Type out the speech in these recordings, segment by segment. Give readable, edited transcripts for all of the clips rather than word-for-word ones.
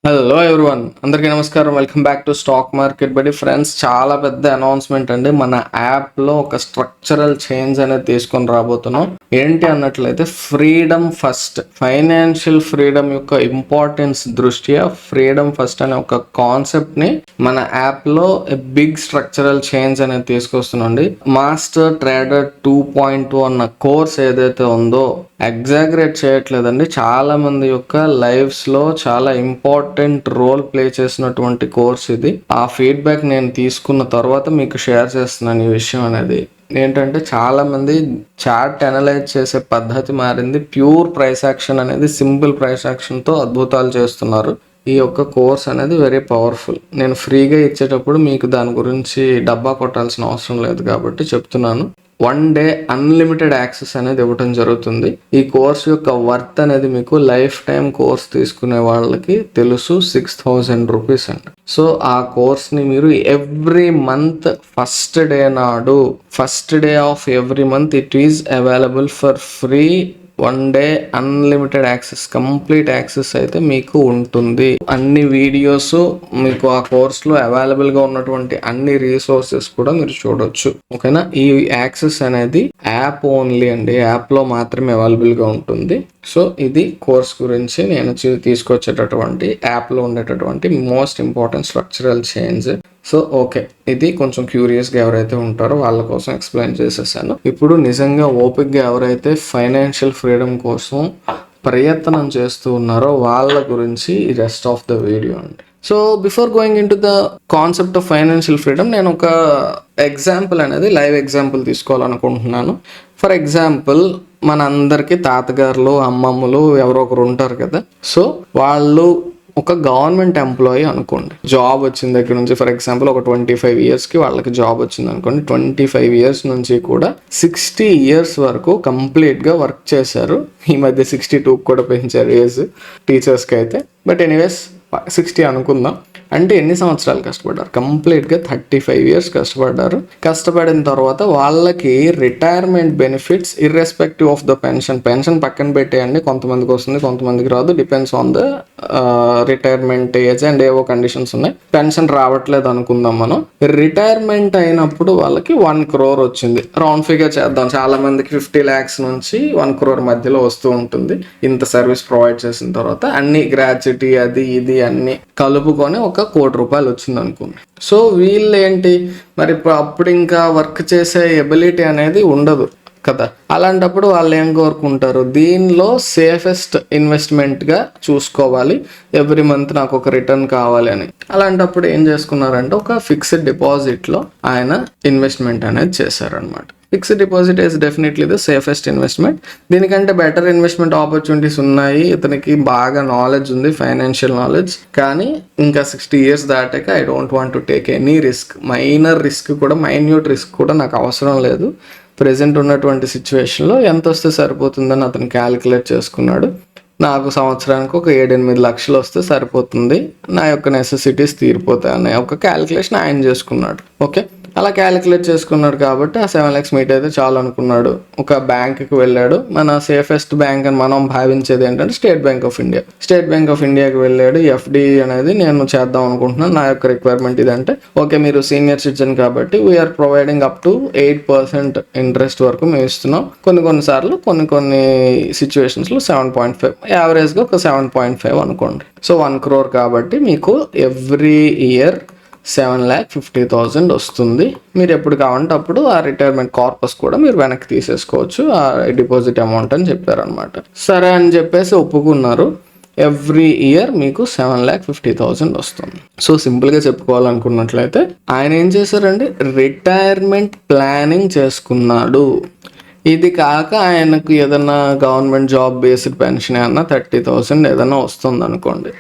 Hello everyone, అందరికీ నమస్కారం. Welcome back to stock market బడి. ఫ్రెండ్స్, చాలా పెద్ద అనౌన్స్మెంట్ అండి. మన యాప్లో ఒక స్ట్రక్చరల్ చేంజ్ అనేది తీసుకొని రాబోతున్నాం. ఏంటి అన్నట్లయితే, ఫ్రీడమ్ ఫస్ట్, ఫైనాన్షియల్ ఫ్రీడమ్ యొక్క ఇంపార్టెన్స్ దృష్ట్యా ఫ్రీడమ్ ఫస్ట్ అనే ఒక కాన్సెప్ట్ని మన యాప్లో బిగ్ స్ట్రక్చరల్ చేంజ్ అనేది తీసుకొస్తున్నాండి. మాస్టర్ ట్రేడర్ 2.2 అన్న కోర్స్ ఏదైతే ఉందో, ఎగ్జాగరేట్ చేయట్లేదండి, చాలా మంది యొక్క లైఫ్స్ లో చాలా ఇంపార్టెంట్ రోల్ ప్లే చేసినటువంటి కోర్స్ ఇది. ఆ ఫీడ్బ్యాక్ నేను తీసుకున్న తర్వాత మీకు షేర్ చేస్తున్నాను. ఈ విషయం అనేది ఏంటంటే, చాలా మంది చార్ట్ అనలైజ్ చేసే పద్ధతి మారింది. ప్యూర్ ప్రైస్ యాక్షన్ అనేది సింపుల్ ప్రైస్ యాక్షన్ తో అద్భుతాలు చేస్తున్నారు. ఈ యొక్క కోర్స్ అనేది వెరీ పవర్ఫుల్. నేను ఫ్రీగా ఇచ్చేటప్పుడు మీకు దాని గురించి డబ్బా కొట్టాల్సిన అవసరం లేదు కాబట్టి చెప్తున్నాను. 1 డే అన్లిమిటెడ్ యాక్సెస్ అనేది ఇవ్వటం జరుగుతుంది. ఈ కోర్స్ యొక్క వర్త్ అనేది మీకు లైఫ్ టైం కోర్స్ తీసుకునే వాళ్ళకి తెలుసు, 6,000 రూపీస్ అండి. సో ఆ కోర్స్ని మీరు every month first day of every month it is available for free. 1 day unlimited access, complete access అయితే మీకు ఉంటుంది. అన్ని వీడియోస్ మీకు ఆ కోర్స్లో అవైలబుల్గా ఉన్నటువంటి అన్ని రీసోర్సెస్ కూడా మీరు చూడొచ్చు. ఓకేనా? ఈ యాక్సెస్ అనేది యాప్ ఓన్లీ అండి, యాప్లో మాత్రమే అవైలబుల్గా ఉంటుంది. సో ఇది కోర్స్ గురించి నేను తీసుకొచ్చేటటువంటి యాప్లో ఉండేటటువంటి most important structural change. So okay, ఇది కొంచెం క్యూరియస్గా ఎవరైతే ఉంటారో వాళ్ళ కోసం ఎక్స్ప్లెయిన్ చేసేసాను. ఇప్పుడు నిజంగా ఓపిక్గా ఎవరైతే ఫైనాన్షియల్ ఫ్రీడమ్ కోసం ప్రయత్నం చేస్తూ ఉన్నారో వాళ్ళ గురించి ఈ రెస్ట్ ఆఫ్ ద వీడియో అండి. So before going in to the concept of financial freedom, నేను ఒక ఎగ్జాంపుల్ అనేది లైవ్ ఎగ్జాంపుల్ తీసుకోవాలనుకుంటున్నాను. ఫర్ ఎగ్జాంపుల్, మన అందరికీ తాతగారులు, అమ్మమ్మలు ఎవరో ఒకరు ఉంటారు కదా. సో వాళ్ళు ఒక గవర్నమెంట్ ఎంప్లాయీ అనుకోండి. జాబ్ వచ్చిన దగ్గర నుంచి, ఫర్ ఎగ్జాంపుల్ ఒక 25 ఇయర్స్కి వాళ్ళకి జాబ్ వచ్చింది అనుకోండి. 25 ఇయర్స్ నుంచి కూడా 60 ఇయర్స్ వరకు కంప్లీట్గా వర్క్ చేశారు. ఈ మధ్య 62 కూడా పెంచారు ఏజ్ టీచర్స్కి అయితే. బట్ ఎనీవేస్ 60 అనుకుందాం. అంటే ఎన్ని సంవత్సరాలు కష్టపడ్డారు? కంప్లీట్గా 35 ఇయర్స్ కష్టపడ్డారు. కష్టపడిన తర్వాత వాళ్ళకి retirement benefits irrespective of the pension పక్కన పెట్టేయండి. కొంతమందికి వస్తుంది, కొంతమందికి రాదు. Depends on the retirement age and ఏవో కండిషన్స్ ఉన్నాయి. పెన్షన్ రావట్లేదు అనుకుందాం మనం. రిటైర్మెంట్ అయినప్పుడు వాళ్ళకి 1 crore వచ్చింది. రౌండ్ ఫిగర్ చేద్దాం. చాలా మందికి 50 lakhs నుంచి 1 crore మధ్యలో వస్తూ ఉంటుంది. ఇంత సర్వీస్ ప్రొవైడ్ చేసిన తర్వాత అన్ని గ్రాట్యుటీ అది ఇది అన్ని కలుపుకొని ఒక 1 కోటి రూపాయలు వచ్చింది అనుకోండి. సో వీళ్ళు ఏంటి మరి, అప్పుడు ఇంకా వర్క్ చేసే ఎబిలిటీ అనేది ఉండదు కదా. అలాంటప్పుడు వాళ్ళు ఏం కోరుకుంటారు, దీనిలో సేఫెస్ట్ ఇన్వెస్ట్మెంట్గా చూసుకోవాలి, ఎవ్రీ మంత్ నాకు ఒక రిటర్న్ కావాలి అని. అలాంటప్పుడు ఏం చేసుకున్నారంటే, ఒక ఫిక్స్డ్ డిపాజిట్లో ఆయన ఇన్వెస్ట్మెంట్ అనేది చేశారనమాట. Fixed deposit is definitely the safest investment. దీనికంటే బెటర్ ఇన్వెస్ట్మెంట్ ఆపర్చునిటీస్ ఉన్నాయి. ఇతనికి బాగా నాలెడ్జ్ ఉంది, ఫైనాన్షియల్ నాలెడ్జ్. కానీ ఇంకా 60 ఇయర్స్ దాటాక I don't want to take any risk, minute risk కూడా నాకు అవసరం లేదు. ప్రెజెంట్ ఉన్నటువంటి సిచ్యువేషన్లో ఎంత వస్తే సరిపోతుందని అతను క్యాలిక్యులేట్ చేసుకున్నాడు. నాకు సంవత్సరానికి ఒక 7-8 లక్షలు వస్తే సరిపోతుంది, నా యొక్క నెసెసిటీస్ తీరిపోతాయి అనే ఒక క్యాలిక్యులేషన్ ఆయన చేసుకున్నాడు. ఓకే, అలా క్యాలిక్యులేట్ చేసుకున్నాడు కాబట్టి ఆ 7 lakhs మీట్ అయితే చాలు అనుకున్నాడు. ఒక బ్యాంక్కి వెళ్ళాడు. మన సేఫెస్ట్ బ్యాంక్ అని మనం భావించేది ఏంటంటే స్టేట్ బ్యాంక్ ఆఫ్ ఇండియాకి వెళ్ళాడు. ఎఫ్డి అనేది నేను చేద్దాం అనుకుంటున్నాను, నా యొక్క రిక్వైర్మెంట్ ఇదంటే, ఓకే మీరు సీనియర్ సిటిజన్ కాబట్టి we are providing up to 8% interest వరకు మేము ఇస్తున్నాం. కొన్ని సిచ్యువేషన్స్లో 7.5, యావరేజ్గా ఒక 7.5 అనుకోండి. సో 1 crore కాబట్టి మీకు ఎవ్రీ ఇయర్ 7,50,000 వస్తుంది. మీరు ఎప్పుడు కావాలంటే అప్పుడు ఆ రిటైర్మెంట్ కార్పస్ కూడా మీరు వెనక్కి తీసేసుకోవచ్చు, ఆ డిపాజిట్ అమౌంట్ అని చెప్పారనమాట. సరే అని చెప్పేసి ఒప్పుకున్నారు. ఎవ్రీ ఇయర్ మీకు 7,50,000 వస్తుంది. సో సింపుల్గా చెప్పుకోవాలనుకున్నట్లయితే ఆయన ఏం చేశారండి, రిటైర్మెంట్ ప్లానింగ్ చేసుకున్నాడు. ఇది కాక ఆయనకు ఏదైనా గవర్నమెంట్ జాబ్ బేస్డ్ పెన్షన్ ఏమన్నా 30,000 ఏదైనా వస్తుంది అనుకోండి.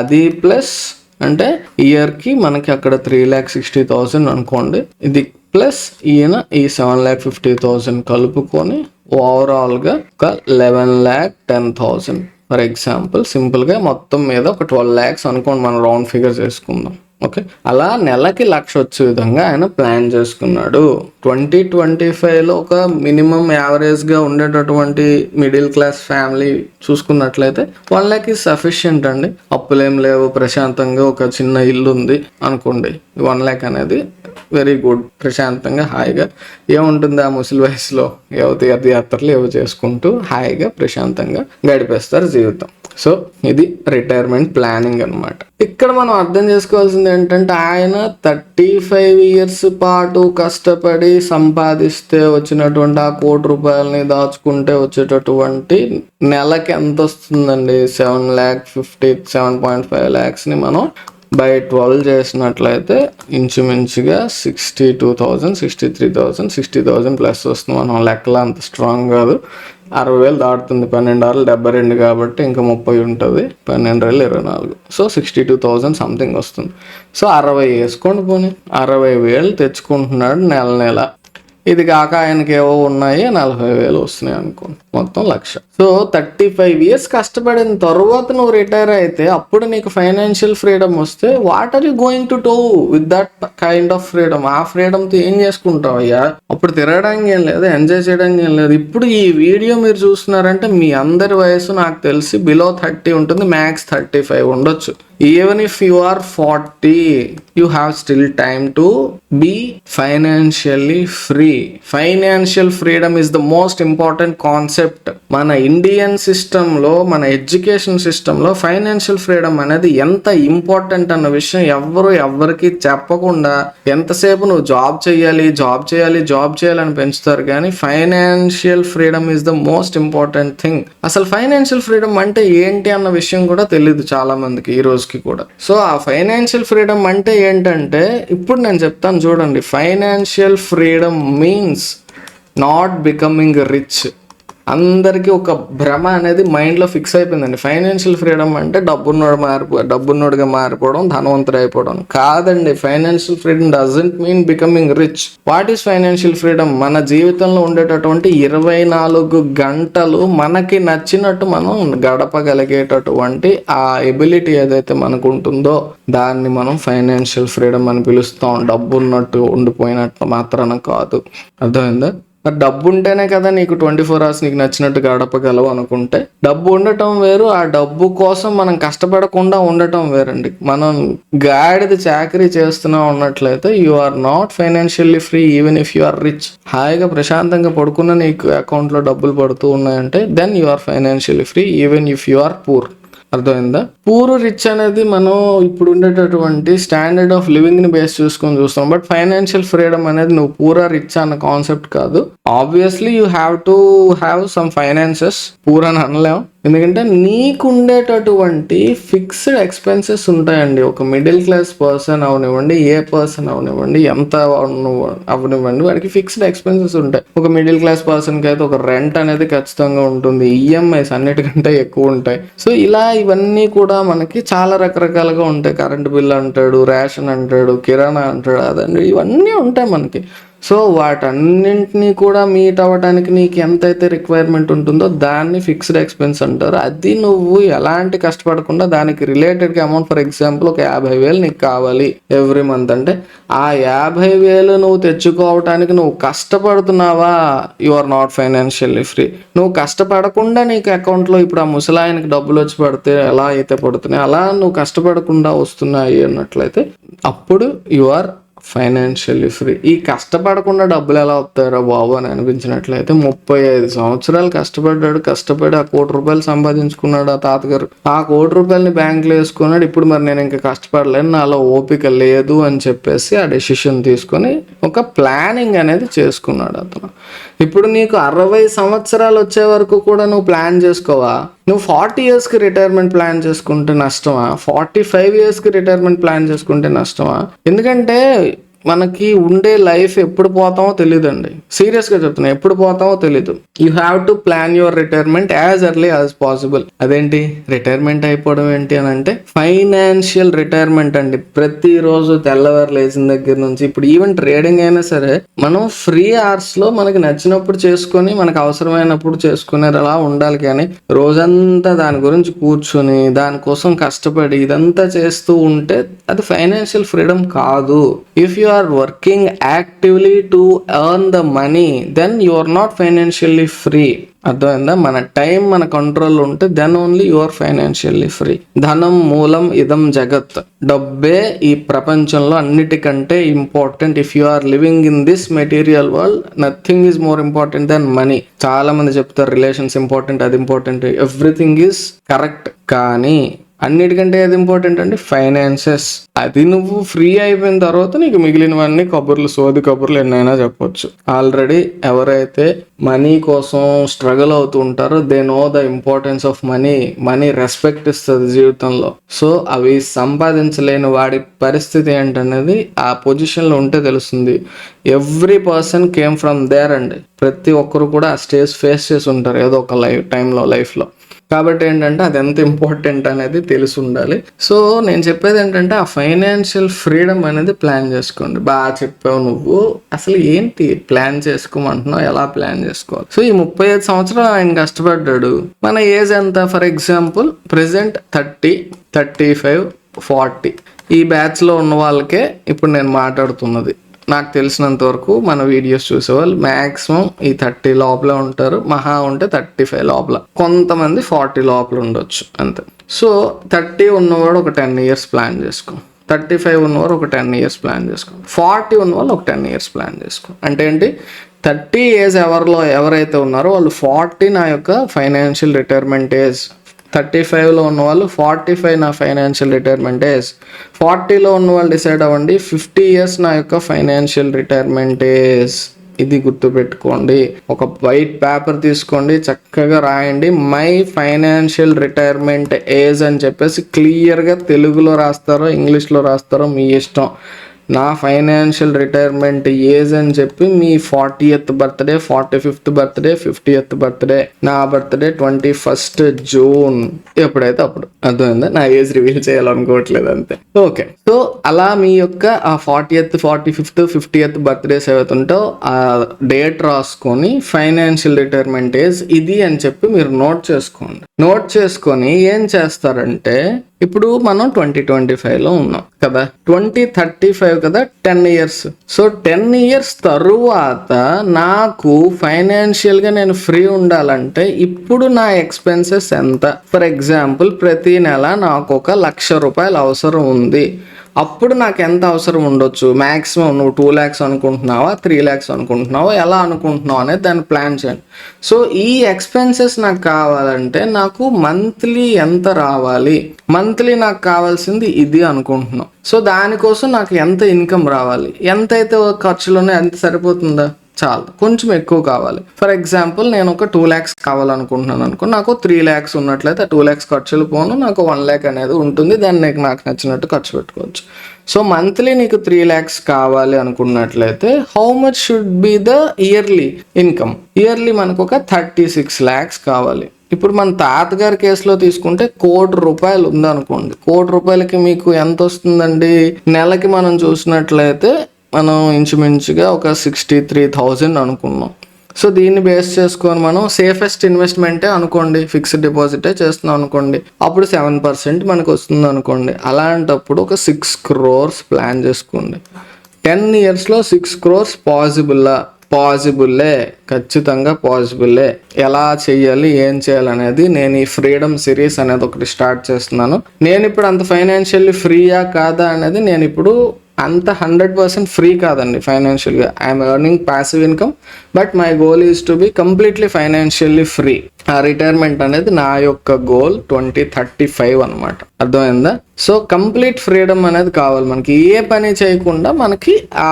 అది ప్లస్ అంటే ఇయర్కి మనకి అక్కడ 3,60,000 అనుకోండి. ఇది ప్లస్ ఈయన ఈ 7,50,000 కలుపుకొని ఓవరాల్గా ఒక 11,10,000 ఫర్ ఎగ్జాంపుల్. సింపుల్గా మొత్తం మీద ఒక 12 lakhs అనుకోండి, మనం రౌండ్ ఫిగర్ చేసుకుందాం. ఓకే, అలా నెలకి 1,00,000 వచ్చే విధంగా ఆయన ప్లాన్ చేసుకున్నాడు. 2025లో ఒక మినిమం యావరేజ్గా ఉండేటటువంటి మిడిల్ క్లాస్ ఫ్యామిలీ చూసుకున్నట్లయితే 1,00,000 is సఫిషియంట్ అండి. అప్పులేం లేవు, ప్రశాంతంగా ఒక చిన్న ఇల్లు ఉంది అనుకోండి, 1,00,000 అనేది వెరీ గుడ్. ప్రశాంతంగా హాయిగా ఏముంటుంది ఆ ముసలి వయసులో, ఏవో తీర్థయాత్రలు ఏవో చేసుకుంటూ హాయిగా ప్రశాంతంగా గడిపేస్తారు జీవితం. సో ఇది రిటైర్మెంట్ ప్లానింగ్ అనమాట. ఇక్కడ మనం అర్థం చేసుకోవాల్సింది ఏంటంటే, ఆయన 35 years పాటు కష్టపడి సంపాదిస్తే వచ్చినటువంటి ఆ ₹1,00,000 దాచుకుంటే వచ్చేటటువంటి నెలకి ఎంత వస్తుందండి? 7,50,000 7.5 lakhs మనం బై 12 చేసినట్లయితే ఇంచుమించుగా 62,000 63,000 60,000 ప్లస్ వస్తుంది. మనం లెక్కలు అంత స్ట్రాంగ్ కాదు, 60,000 దాటుతుంది. 12 6 72 కాబట్టి ఇంకా 30 ఉంటుంది, 12 24, సో 62,000 సంథింగ్ వస్తుంది. సో 60 వేసుకోండి, పోనీ 60,000 తెచ్చుకుంటున్నాడు నెల. ఇది కాక ఆయనకి ఏవో ఉన్నాయి 40,000 వస్తున్నాయి అనుకోండి, మొత్తం 1,00,000. సో 35 years కష్టపడిన తర్వాత నువ్వు రిటైర్ అయితే అప్పుడు నీకు ఫైనాన్షియల్ ఫ్రీడమ్ వస్తే what are you going to do with that kind of freedom? ఆ ఫ్రీడమ్తో ఏం చేసుకుంటావు అయ్యా? అప్పుడు తిరగడానికి ఏం లేదు, ఎంజాయ్ చేయడానికి ఏం లేదు. ఇప్పుడు ఈ వీడియో మీరు చూస్తున్నారంటే మీ అందరి వయసు నాకు తెలిసి బిలో 30 ఉంటుంది, మ్యాక్స్ 35 ఉండొచ్చు. Even if you are 40, you have still time to be financially free. Financial freedom is the most important concept. మన ఇండియన్ సిస్టంలో, మన ఎడ్యుకేషన్ సిస్టంలో ఫైనాన్షియల్ ఫ్రీడమ్ అనేది ఎంత ఇంపార్టెంట్ అన్న విషయం ఎవరికి చెప్పకుండా ఎంతసేపు నువ్వు జాబ్ చేయాలని పెంచుతారు. కానీ financial freedom is the most important thing. అసలు ఫైనాన్షియల్ ఫ్రీడమ్ అంటే ఏంటి అన్న విషయం కూడా తెలియదు చాలా మందికి ఈ రోజుకి కూడా. సో ఆ ఫైనాన్షియల్ ఫ్రీడమ్ అంటే ఏంటంటే, ఇప్పుడు నేను చెప్తాను చూడండి. Financial freedom means not becoming rich. అందరికీ ఒక భ్రమ అనేది మైండ్లో ఫిక్స్ అయిపోయిందండి. ఫైనాన్షియల్ ఫ్రీడమ్ అంటే డబ్బున్నోడుగా మారిపోవడం, ధనవంతుడు అయిపోవడం కాదండి. Financial freedom doesn't mean becoming rich. What is financial freedom? మన జీవితంలో ఉండేటటువంటి 24 గంటలు మనకి నచ్చినట్టు మనం గడపగలిగేటటువంటి ఆ ఎబిలిటీ ఏదైతే మనకు ఉంటుందో దాన్ని మనం ఫైనాన్షియల్ ఫ్రీడమ్ అని పిలుస్తాం. డబ్బు ఉన్నట్టు ఉండిపోయినట్టు మాత్రాన కాదు. అర్థమైందా? డబ్బు ఉంటేనే కదా నీకు 24 hours నీకు నచ్చినట్టు గడపగలవు అనుకుంటే, డబ్బు ఉండటం వేరు, ఆ డబ్బు కోసం మనం కష్టపడకుండా ఉండటం వేరండి. మనం గాడిద చాకరీ చేస్తున్నా ఉన్నట్లయితే you are not financially free even if you are rich. హాయిగా ప్రశాంతంగా పడుకున్న నీకు అకౌంట్లో డబ్బులు పడుతూ ఉన్నాయంటే then you are financially free even if you are poor. అర్థమైందా? పూర్ రిచ్ అనేది మనం ఇప్పుడు ఉండేటటువంటి స్టాండర్డ్ ఆఫ్ లివింగ్ ని బేస్ చూసుకొని చూస్తాం. బట్ ఫైనాన్షియల్ ఫ్రీడమ్ అనేది నువ్వు పూరా రిచ్ అన్న కాన్సెప్ట్ కాదు. Obviously you have to have some finances, poor అని అనలేం. ఎందుకంటే నీకు ఉండేటటువంటి ఫిక్స్డ్ ఎక్స్పెన్సెస్ ఉంటాయండి. ఒక మిడిల్ క్లాస్ పర్సన్ అవనివ్వండి, ఏ పర్సన్ అవనివ్వండి, ఎంత అవనివ్వండి, వాడికి ఫిక్స్డ్ ఎక్స్పెన్సెస్ ఉంటాయి. ఒక మిడిల్ క్లాస్ పర్సన్కి అయితే ఒక రెంట్ అనేది ఖచ్చితంగా ఉంటుంది, ఈఎంఐస్ అన్నిటికంటే ఎక్కువ ఉంటాయి. సో ఇలా ఇవన్నీ కూడా మనకి చాలా రకరకాలుగా ఉంటాయి. కరెంట్ బిల్ అంటాడు, రేషన్ అంటాడు, కిరాణా అంటాడు, అదండి, ఇవన్నీ ఉంటాయి మనకి. సో వాటన్నింటినీ కూడా మీట్ అవ్వడానికి నీకు ఎంతైతే రిక్వైర్మెంట్ ఉంటుందో దాన్ని ఫిక్స్డ్ ఎక్స్పెన్స్ అంటారు. అది నువ్వు ఎలాంటి కష్టపడకుండా దానికి రిలేటెడ్గా అమౌంట్, ఫర్ ఎగ్జాంపుల్ ఒక 50,000 నీకు కావాలి ఎవ్రీ మంత్ అంటే ఆ 50,000 నువ్వు తెచ్చుకోవటానికి నువ్వు కష్టపడుతున్నావా? You are not financially free. నువ్వు కష్టపడకుండా నీకు అకౌంట్లో ఇప్పుడు ఆ ముసలాయనకి డబ్బులు వచ్చి పడితే ఎలా అయితే పడుతున్నాయి అలా నువ్వు కష్టపడకుండా వస్తున్నాయి అన్నట్లయితే అప్పుడు యు ఆర్ ఫైనాన్షియల్లీ ఫ్రీ. ఈ కష్టపడకుండా డబ్బులు ఎలా వస్తారో బాబు అని అనిపించినట్లయితే 35 సంవత్సరాలు కష్టపడి ఆ ₹1,00,000 సంపాదించుకున్నాడు ఆ తాతగారు. ఆ ₹1,00,000 బ్యాంకులో వేసుకున్నాడు. ఇప్పుడు మరి నేను ఇంకా కష్టపడలేను, నాలో ఓపిక లేదు అని చెప్పేసి ఆ డెసిషన్ తీసుకొని ఒక ప్లానింగ్ అనేది చేసుకున్నాడు అతను. ఇప్పుడు నీకు 60 సంవత్సరాలు వచ్చే వరకు కూడా నువ్వు ప్లాన్ చేసుకోవా? నువ్వు 40 yearsకి రిటైర్మెంట్ ప్లాన్ చేసుకుంటే నష్టమా? 45 yearsకి రిటైర్మెంట్ ప్లాన్ చేసుకుంటే నష్టమా? ఎందుకంటే మనకి ఉండే లైఫ్ ఎప్పుడు పోతామో తెలియదండి. సీరియస్గా చెప్తున్నా, ఎప్పుడు పోతామో తెలీదు. You have to plan your retirement as early as possible. అదేంటి రిటైర్మెంట్ అయిపోవడం ఏంటి అని అంటే ఫైనాన్షియల్ రిటైర్మెంట్ అండి. ప్రతిరోజు తెల్లవారు లేచిన దగ్గర నుంచి ఇప్పుడు ఈవెన్ ట్రేడింగ్ అయినా సరే మనం ఫ్రీ అవర్స్ లో మనకి నచ్చినప్పుడు చేసుకొని మనకు అవసరమైనప్పుడు చేసుకునేలా ఉండాలి. కానీ రోజంతా దాని గురించి కూర్చొని దానికోసం కష్టపడి ఇదంతా చేస్తూ ఉంటే అది ఫైనాన్షియల్ ఫ్రీడమ్ కాదు. If you are working actively to earn the money then you are not financially free. అర్థమైందా? మన టైం మన కంట్రోల్ ఉంటే then only you are financially free. ధనం మూలం ఇదం జగత్. డబ్బే ఈ ప్రపంచంలో అన్నిటికంటే important. If you are living in this material world nothing is more important than money. చాలా మంది చెప్తారు రిలేషన్స్ ఇంపార్టెంట్, అది ఇంపార్టెంట్, ఎవ్రీథింగ్ ఈజ్ కరెక్ట్. కానీ అన్నిటికంటే ఏది ఇంపార్టెంట్ అంటే ఫైనాన్సెస్. అది నువ్వు ఫ్రీ అయిపోయిన తర్వాత నీకు మిగిలినవన్నీ కబుర్లు, సోది కబుర్లు ఎన్నైనా చెప్పొచ్చు. ఆల్రెడీ ఎవరైతే మనీ కోసం స్ట్రగుల్ అవుతూ ఉంటారో they know the importance of money. Money respect ఇస్తుంది జీవితంలో. సో అవి సంపాదించలేని వాడి పరిస్థితి ఏంటనేది ఆ పొజిషన్లో ఉంటే తెలుస్తుంది. Every person came from there అండి. ప్రతి ఒక్కరు కూడా ఆ స్టేజ్ ఫేస్ చేసి ఉంటారు ఏదో ఒక లైఫ్లో. కాబట్టి ఏంటంటే అది ఎంత ఇంపార్టెంట్ అనేది తెలిసి ఉండాలి. సో నేను చెప్పేది ఏంటంటే ఆ ఫైనాన్షియల్ ఫ్రీడమ్ అనేది ప్లాన్ చేసుకోండి. బాగా చెప్పావు నువ్వు. అసలు ఏంటి ప్లాన్ చేసుకోమంటున్నావు, ఎలా ప్లాన్ చేసుకోవాలి? సో ఈ 35 సంవత్సరాలు ఆయన కష్టపడ్డాడు. మన ఏజ్ ఎంత? ఫర్ ఎగ్జాంపుల్ ప్రెసెంట్ 30, 35, 40 ఈ బ్యాచ్లో ఉన్న వాళ్ళకే ఇప్పుడు నేను మాట్లాడుతున్నది. నాకు తెలిసినంత వరకు మన వీడియోస్ చూసేవాళ్ళు మ్యాక్సిమం ఈ 30 లోపల ఉంటారు. మహా ఉంటే 35 లోపల, కొంతమంది 40 లోపల ఉండొచ్చు అంతే. సో 30 ఉన్నవాడు ఒక 10 years ప్లాన్ చేసుకో, 35 ఉన్నవారు ఒక 10 years ప్లాన్ చేసుకో, 40 ఉన్నవాళ్ళు ఒక 10 years ప్లాన్ చేసుకో. అంటే ఏంటి, 30 ఏజ్ ఎవరైతే ఉన్నారో వాళ్ళు 40 నా యొక్క ఫైనాన్షియల్ రిటైర్మెంట్ ఏజ్, 35లో ఉన్న వాళ్ళు 45 నా ఫైనాన్షియల్ రిటైర్మెంట్ ఏజ్, 40లో ఉన్న వాళ్ళు డిసైడ్ అవ్వండి 50 years నా యొక్క ఫైనాన్షియల్ రిటైర్మెంట్ ఏజ్. ఇది గుర్తుపెట్టుకోండి. ఒక వైట్ పేపర్ తీసుకోండి, చక్కగా రాయండి మై ఫైనాన్షియల్ రిటైర్మెంట్ ఏజ్ అని చెప్పేసి క్లియర్గా తెలుగులో రాస్తారో ఇంగ్లీష్లో రాస్తారో మీ ఇష్టం. నా ఫైనాన్షియల్ రిటైర్మెంట్ ఏజ్ అని చెప్పి మీ 40th birthday, 45th birthday, 50th birthday, నా బర్త్డే 21st జూన్, ఎప్పుడైతే అప్పుడు. అర్థమైందా? నా ఏజ్ రివీల్ చేయాలనుకోవట్లేదు అంతే. ఓకే, సో అలా మీ యొక్క ఆ 40th, 45th, 50th బర్త్డేస్ ఏవైతుంటో ఆ డేట్ రాసుకొని ఫైనాన్షియల్ రిటైర్మెంట్ ఏజ్ ఇది అని చెప్పి మీరు నోట్ చేసుకోండి. నోట్ చేసుకొని ఏం చేస్తారంటే, ఇప్పుడు మనం 2025లో ఉన్నాం కదా, 2035 కదా, 10 years. సో 10 years తరువాత నాకు ఫైనాన్షియల్గా నేను ఫ్రీ ఉండాలంటే ఇప్పుడు నా ఎక్స్పెన్సెస్ ఎంత? ఫర్ ఎగ్జాంపుల్ ప్రతి నెల నాకు ఒక 1,00,000 రూపాయలు అవసరం ఉంది. అప్పుడు నాకు ఎంత అవసరం ఉండొచ్చు? మ్యాక్సిమం నువ్వు 2 lakhs అనుకుంటున్నావా, 3 lakhs అనుకుంటున్నావా, ఎలా అనుకుంటున్నావు అనేది దాన్ని ప్లాన్ చేయండి. సో ఈ ఎక్స్పెన్సెస్ నాకు కావాలంటే నాకు మంత్లీ ఎంత రావాలి, మంత్లీ నాకు కావాల్సింది ఇది అనుకుంటున్నాం. సో దానికోసం నాకు ఎంత ఇన్కమ్ రావాలి, ఎంతైతే ఖర్చులు ఉన్నాయో ఎంత సరిపోతుందా? చాలు, కొంచెం ఎక్కువ కావాలి. ఫర్ ఎగ్జాంపుల్ నేను ఒక 2 lakhs కావాలనుకుంటున్నాను అనుకో, నాకు 3 lakhs ఉన్నట్లయితే 2 lakhs ఖర్చులు పోను, నాకు 1 lakh అనేది ఉంటుంది. దాన్ని నాకు నచ్చినట్టు ఖర్చు పెట్టుకోవచ్చు. సో మంత్లీ నీకు 3 lakhs కావాలి అనుకున్నట్లయితే how much should be the yearly income? Yearly మనకు ఒక 36 lakhs కావాలి. ఇప్పుడు మన తాతగారి కేసులో తీసుకుంటే 1 కోటి రూపాయలు ఉందనుకోండి. 1 కోటి రూపాయలకి మీకు ఎంత వస్తుందండి? నెలకి మనం చూసినట్లయితే మనం ఇంచుమించుగా ఒక 63,000 అనుకున్నాం. సో దీన్ని బేస్ చేసుకొని మనం సేఫెస్ట్ ఇన్వెస్ట్మెంటే అనుకోండి, ఫిక్స్డ్ డిపాజిటే చేస్తున్నాం అనుకోండి, అప్పుడు 7% మనకు వస్తుంది అనుకోండి. అలాంటప్పుడు ఒక 6 crores ప్లాన్ చేసుకోండి. 10 yearsలో 6 crores పాసిబుల్లే, ఖచ్చితంగా పాసిబుల్లే. ఎలా చేయాలి, ఏం చేయాలనేది నేను ఈ ఫ్రీడమ్ సిరీస్ అనేది ఒకటి స్టార్ట్ చేస్తున్నాను. నేను ఇప్పుడు అంత ఫైనాన్షియల్లీ ఫ్రీయా కాదా అనేది నేను ఇప్పుడు అంత 100% ఫ్రీ కాదండి ఫైనాన్షియల్గా. I'm earning passive income, but my goal is to be completely financially free. ఆ రిటైర్మెంట్ అనేది నా యొక్క గోల్ 2035 అనమాట. అర్థమైందా? సో కంప్లీట్ ఫ్రీడమ్ అనేది కావాలి మనకి. ఏ పని చేయకుండా మనకి ఆ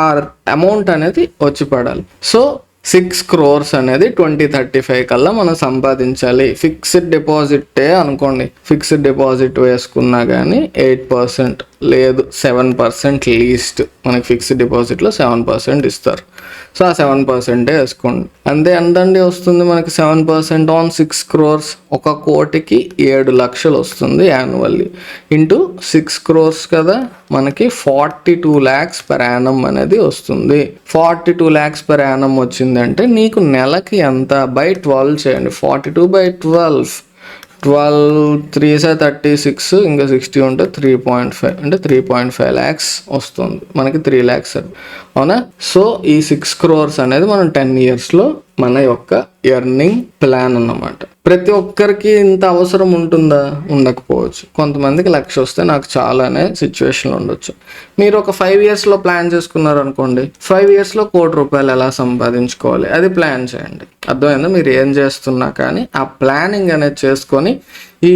అమౌంట్ అనేది వచ్చి పడాలి. సో 6 crores అనేది 2035 కల్లా మనం సంపాదించాలి. ఫిక్స్డ్ డిపాజిటే అనుకోండి, ఫిక్స్డ్ డిపాజిట్ వేసుకున్నా కానీ 8% లేదు 7% లీస్ట్ మనకి ఫిక్స్డ్ డిపాజిట్లో 7% ఇస్తారు. సో ఆ 7% వేసుకోండి అంతే. ఎంతండి వస్తుంది మనకి 7% ఆన్ 6 crores, 1 కోటికి 7 లక్షలు వస్తుంది యాన్యువల్లీ. ఇంటూ 6 crores కదా, మనకి 42 lakhs per annum అనేది వస్తుంది. 42 lakhs per annum వచ్చిందంటే నీకు నెలకి ఎంత బై 12 చేయండి. 42 by 12 3 36, ఇంకా 60 ఉంటే 3.5 అంటే 3.5 lakhs వస్తుంది మనకి. 3 lakhs అవునా. సో ఈ 6 crores అనేది మనం 10 yearsలో మన యొక్క ఎర్నింగ్ ప్లాన్ అన్నమాట. ప్రతి ఒక్కరికి ఇంత అవసరం ఉంటుందా? ఉండకపోవచ్చు. కొంతమందికి 1,00,000 వస్తే నాకు చాలా అనే సిచ్యువేషన్ ఉండొచ్చు. మీరు ఒక 5 yearsలో ప్లాన్ చేసుకున్నారు అనుకోండి, 5 yearsలో 1 కోటి రూపాయలు ఎలా సంపాదించుకోవాలి అది ప్లాన్ చేయండి. అర్థమైందా? మీరు ఏం చేస్తున్నా కానీ ఆ ప్లానింగ్ అనేది చేసుకొని ఈ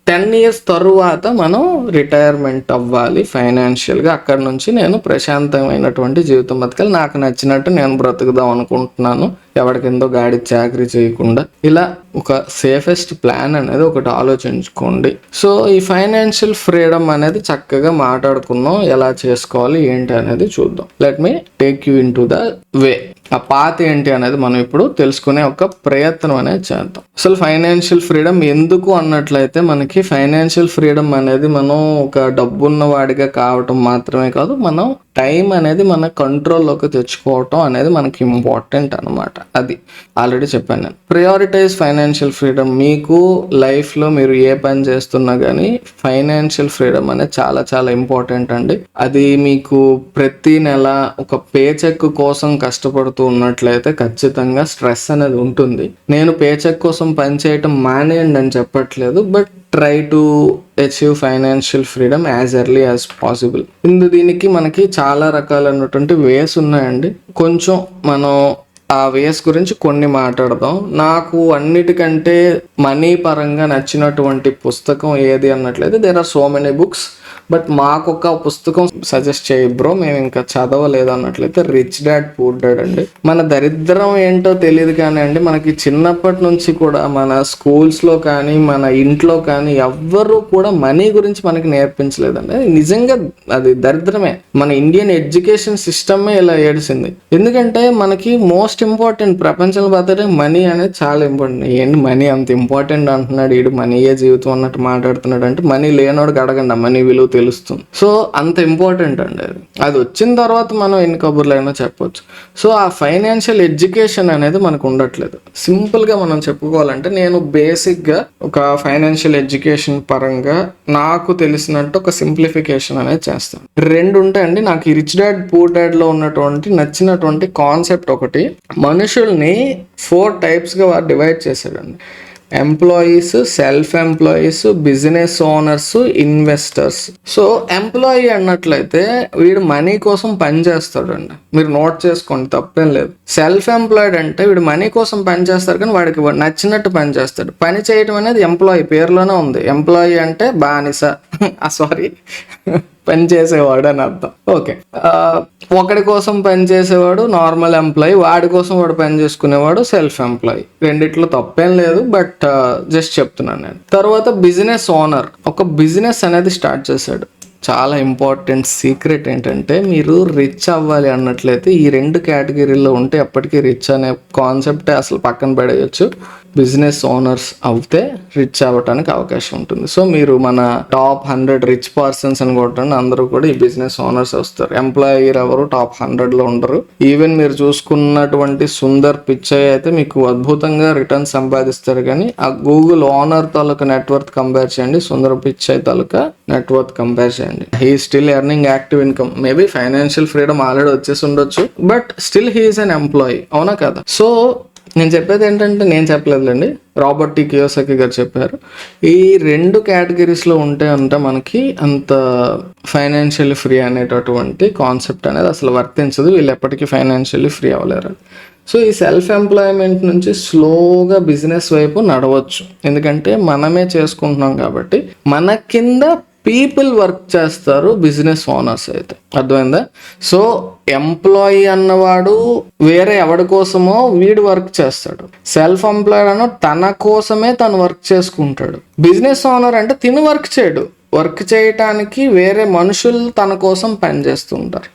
10 years తరువాత మనం రిటైర్మెంట్ అవ్వాలి ఫైనాన్షియల్గా. అక్కడ నుంచి నేను ప్రశాంతమైనటువంటి జీవితం బతకాలి, నాకు నచ్చినట్టు నేను బ్రతుకుదాం అనుకుంటున్నాను, ఎవరికిందో గాడి చాకరీ చేయకుండా. ఇలా ఒక సేఫెస్ట్ ప్లాన్ అనేది ఒకటి ఆలోచించుకోండి. సో ఈ ఫైనాన్షియల్ ఫ్రీడమ్ అనేది చక్కగా మాట్లాడుకుందాం, ఎలా చేసుకోవాలి ఏంటి అనేది చూద్దాం. Let me take you in to the way. ఆ పాత ఏంటి అనేది మనం ఇప్పుడు తెలుసుకునే ఒక ప్రయత్నం అనేది చేద్దాం. అసలు ఫైనాన్షియల్ ఫ్రీడమ్ ఎందుకు అన్నట్లయితే, మనకి ఫైనాన్షియల్ ఫ్రీడమ్ అనేది మనం ఒక డబ్బున్న వాడిగా కావటం మాత్రమే కాదు, మనం టైం అనేది మన కంట్రోల్లోకి తెచ్చుకోవటం అనేది మనకి ఇంపార్టెంట్ అనమాట. అది ఆల్రెడీ చెప్పాను నేను. Prioritise financial freedom. మీకు లైఫ్లో మీరు ఏ పని చేస్తున్నా కానీ ఫైనాన్షియల్ ఫ్రీడమ్ అనేది చాలా చాలా ఇంపార్టెంట్ అండి. అది మీకు ప్రతి నెల ఒక పే చెక్ కోసం కష్టపడుతూ ఉన్నట్లయితే ఖచ్చితంగా స్ట్రెస్ అనేది ఉంటుంది. నేను పే చెక్ కోసం పని చేయటం మానేయండి అని చెప్పట్లేదు, but try to achieve financial freedom as early as possible. దీనికి మనకి చాలా రకాలైనటువంటి వేస్ ఉన్నాయండి. కొంచెం మనం ఆ వేస్ గురించి కొన్ని మాట్లాడదాం. నాకు అన్నిటికంటే మనీ పరంగా నచ్చినటువంటి పుస్తకం ఏది అన్నట్లయితే, there are so many books, but మాకు ఒక పుస్తకం సజెస్ట్ చేయి బ్రో, మేము ఇంకా చదవలేదు అన్నట్లయితే రిచ్ డాడ్ పూర్ డాడ్ అండి. మన దరిద్రం ఏంటో తెలియదు కానీ అండి, మనకి చిన్నప్పటి నుంచి కూడా మన స్కూల్స్లో కానీ మన ఇంట్లో కానీ ఎవ్వరూ కూడా మనీ గురించి మనకి నేర్పించలేదండి. నిజంగా అది దరిద్రమే. మన ఇండియన్ ఎడ్యుకేషన్ సిస్టమే ఇలా ఏడిసింది. ఎందుకంటే మనకి మోస్ట్ ఇంపార్టెంట్ ప్రపంచంలో బతకడం మనీ అనేది చాలా ఇంపార్టెంట్. ఏంటి మనీ అంత ఇంపార్టెంట్ అంటున్నాడు వీడు, మనీయే జీవితం అన్నట్టు మాట్లాడుతున్నాడు అంటే, మనీ లేనోడికి అడగండి మనీ విలువ తెలుస్తుంది. సో అంత ఇంపార్టెంట్ అండి అది వచ్చిన తర్వాత మనం ఎన్ని కబుర్లైనా చెప్పొచ్చు. సో ఆ ఫైనాన్షియల్ ఎడ్యుకేషన్ అనేది మనకు ఉండట్లేదు. సింపుల్ గా మనం చెప్పుకోవాలంటే, నేను బేసిక్ గా ఒక ఫైనాన్షియల్ ఎడ్యుకేషన్ పరంగా నాకు తెలిసినట్టు ఒక సింప్లిఫికేషన్ అనేది చేస్తాను. 2 ఉంటాయండి నాకు ఈ రిచ్ డాడ్ పూర్ డాడ్ లో ఉన్నటువంటి నచ్చినటువంటి కాన్సెప్ట్. ఒకటి, మనుషుల్ని 4 types గా డివైడ్ చేశాడండి. Employees, self employees, business owners, investors. So employee అన్నట్లయితే వీడు మనీ కోసం పని చేస్తాడండి, మీరు నోట్ చేసుకోండి, తప్పేం లేదు. సెల్ఫ్ ఎంప్లాయిడ్ అంటే వీడు మనీ కోసం పని చేస్తాడు కానీ వాడికి నచ్చినట్టు పని చేస్తాడు. పని చేయడం అనేది ఎంప్లాయీ పేరులోనే ఉంది. ఎంప్లాయీ అంటే బానిస, సారీ పని చేసేవాడు అని అర్థం. ఓకే, ఒకడి కోసం పని చేసేవాడు నార్మల్ ఎంప్లాయీ, వాడి కోసం వాడు పని చేసుకునేవాడు సెల్ఫ్ ఎంప్లాయీ. రెండిట్లో తప్పేం లేదు, బట్ జస్ట్ చెప్తున్నాను నేను. తర్వాత బిజినెస్ ఓనర్, ఒక బిజినెస్ అనేది స్టార్ట్ చేశాడు. చాలా ఇంపార్టెంట్ సీక్రెట్ ఏంటంటే, మీరు రిచ్ అవ్వాలి అన్నట్లయితే ఈ 2 కేటగిరీల్లో ఉంటే ఎప్పటికీ రిచ్ అనే కాన్సెప్టే అసలు పక్కన పడేయచ్చు. బిజినెస్ ఓనర్స్ అవుతే రిచ్ అవ్వటానికి అవకాశం ఉంటుంది. సో మీరు మన టాప్ 100 రిచ్ పర్సన్స్ అని కొట్టండి, అందరూ కూడా ఈ బిజినెస్ ఓనర్స్ వస్తారు. ఎంప్లాయీ ఎవరు టాప్ 100లో ఉండరు. ఈవెన్ మీరు చూసుకున్నటువంటి సుందర్ పిచ్చయ్య అయితే మీకు అద్భుతంగా రిటర్న్ సంపాదిస్తారు, కానీ ఆ గూగుల్ ఓనర్ తాలూకా నెట్వర్క్ కంపేర్ చేయండి, సుందర్ పిచ్చయ్య తాలూకా నెట్వర్క్ కంపేర్ చేయండి. He still earning active income. Maybe financial freedom already వచ్చేసి ఉండొచ్చు, but still he is an employee, అవునా కదా? సో నేను చెప్పేది ఏంటంటే, నేను చెప్పలేదులేండి, రాబర్ట్ టి కియోసాకి గారు చెప్పారు. ఈ 2 కేటగిరీస్లో ఉంటే అంటే మనకి అంత ఫైనాన్షియల్లీ ఫ్రీ అనేటటువంటి కాన్సెప్ట్ అనేది అసలు వర్తించదు. వీళ్ళు ఎప్పటికీ ఫైనాన్షియల్లీ ఫ్రీ అవ్వలేరు. సో ఈ సెల్ఫ్ ఎంప్లాయ్మెంట్ నుంచి స్లోగా బిజినెస్ వైపు నడవచ్చు, ఎందుకంటే మనమే చేసుకుంటున్నాం కాబట్టి. మన కింద పీపుల్ వర్క్ చేస్తారు బిజినెస్ ఓనర్స్ అయితే, అర్థమైందా? సో ఎంప్లాయీ అన్నవాడు వేరే ఎవడి కోసమో వీడు వర్క్ చేస్తాడు. సెల్ఫ్ ఎంప్లాయిడ్ అన్న తన కోసమే తను వర్క్ చేసుకుంటాడు. బిజినెస్ ఓనర్ అంటే తిను వర్క్ చేయడు, వర్క్ చేయటానికి వేరే మనుషులు తన కోసం పనిచేస్తుంటారు.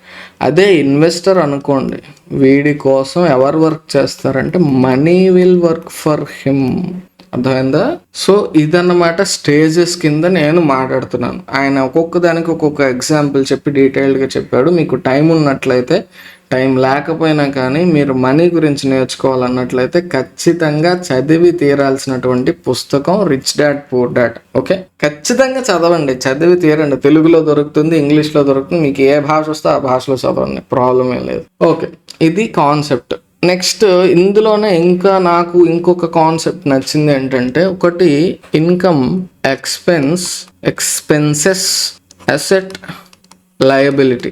అదే ఇన్వెస్టర్ అనుకోండి, వీడి కోసం ఎవరు వర్క్ చేస్తారంటే money will work for him. అర్థమైందా? సో ఇదన్నమాట స్టేజెస్ కింద నేను మాట్లాడుతున్నాను. ఆయన ఒక్కొక్క దానికి ఒక్కొక్క ఎగ్జాంపుల్ చెప్పి డీటెయిల్డ్గా చెప్పాడు. మీకు టైం ఉన్నట్లయితే, టైం లేకపోయినా కానీ మీరు మనీ గురించి నేర్చుకోవాలన్నట్లయితే ఖచ్చితంగా చదివి తీరాల్సినటువంటి పుస్తకం rich dad poor dad. Okay, ఖచ్చితంగా చదవండి, చదివి తీరండి. తెలుగులో దొరుకుతుంది, ఇంగ్లీష్లో దొరుకుతుంది, మీకు ఏ భాష వస్తే ఆ భాషలో చదవండి, ప్రాబ్లం ఏం లేదు. ఓకే, ఇది కాన్సెప్ట్. నెక్స్ట్ ఇందులోనే ఇంకా నాకు ఇంకొక కాన్సెప్ట్ నచ్చింది ఏంటంటే, ఒకటి ఇన్కమ్, ఎక్స్పెన్సెస్, అసెట్, లయబిలిటీ.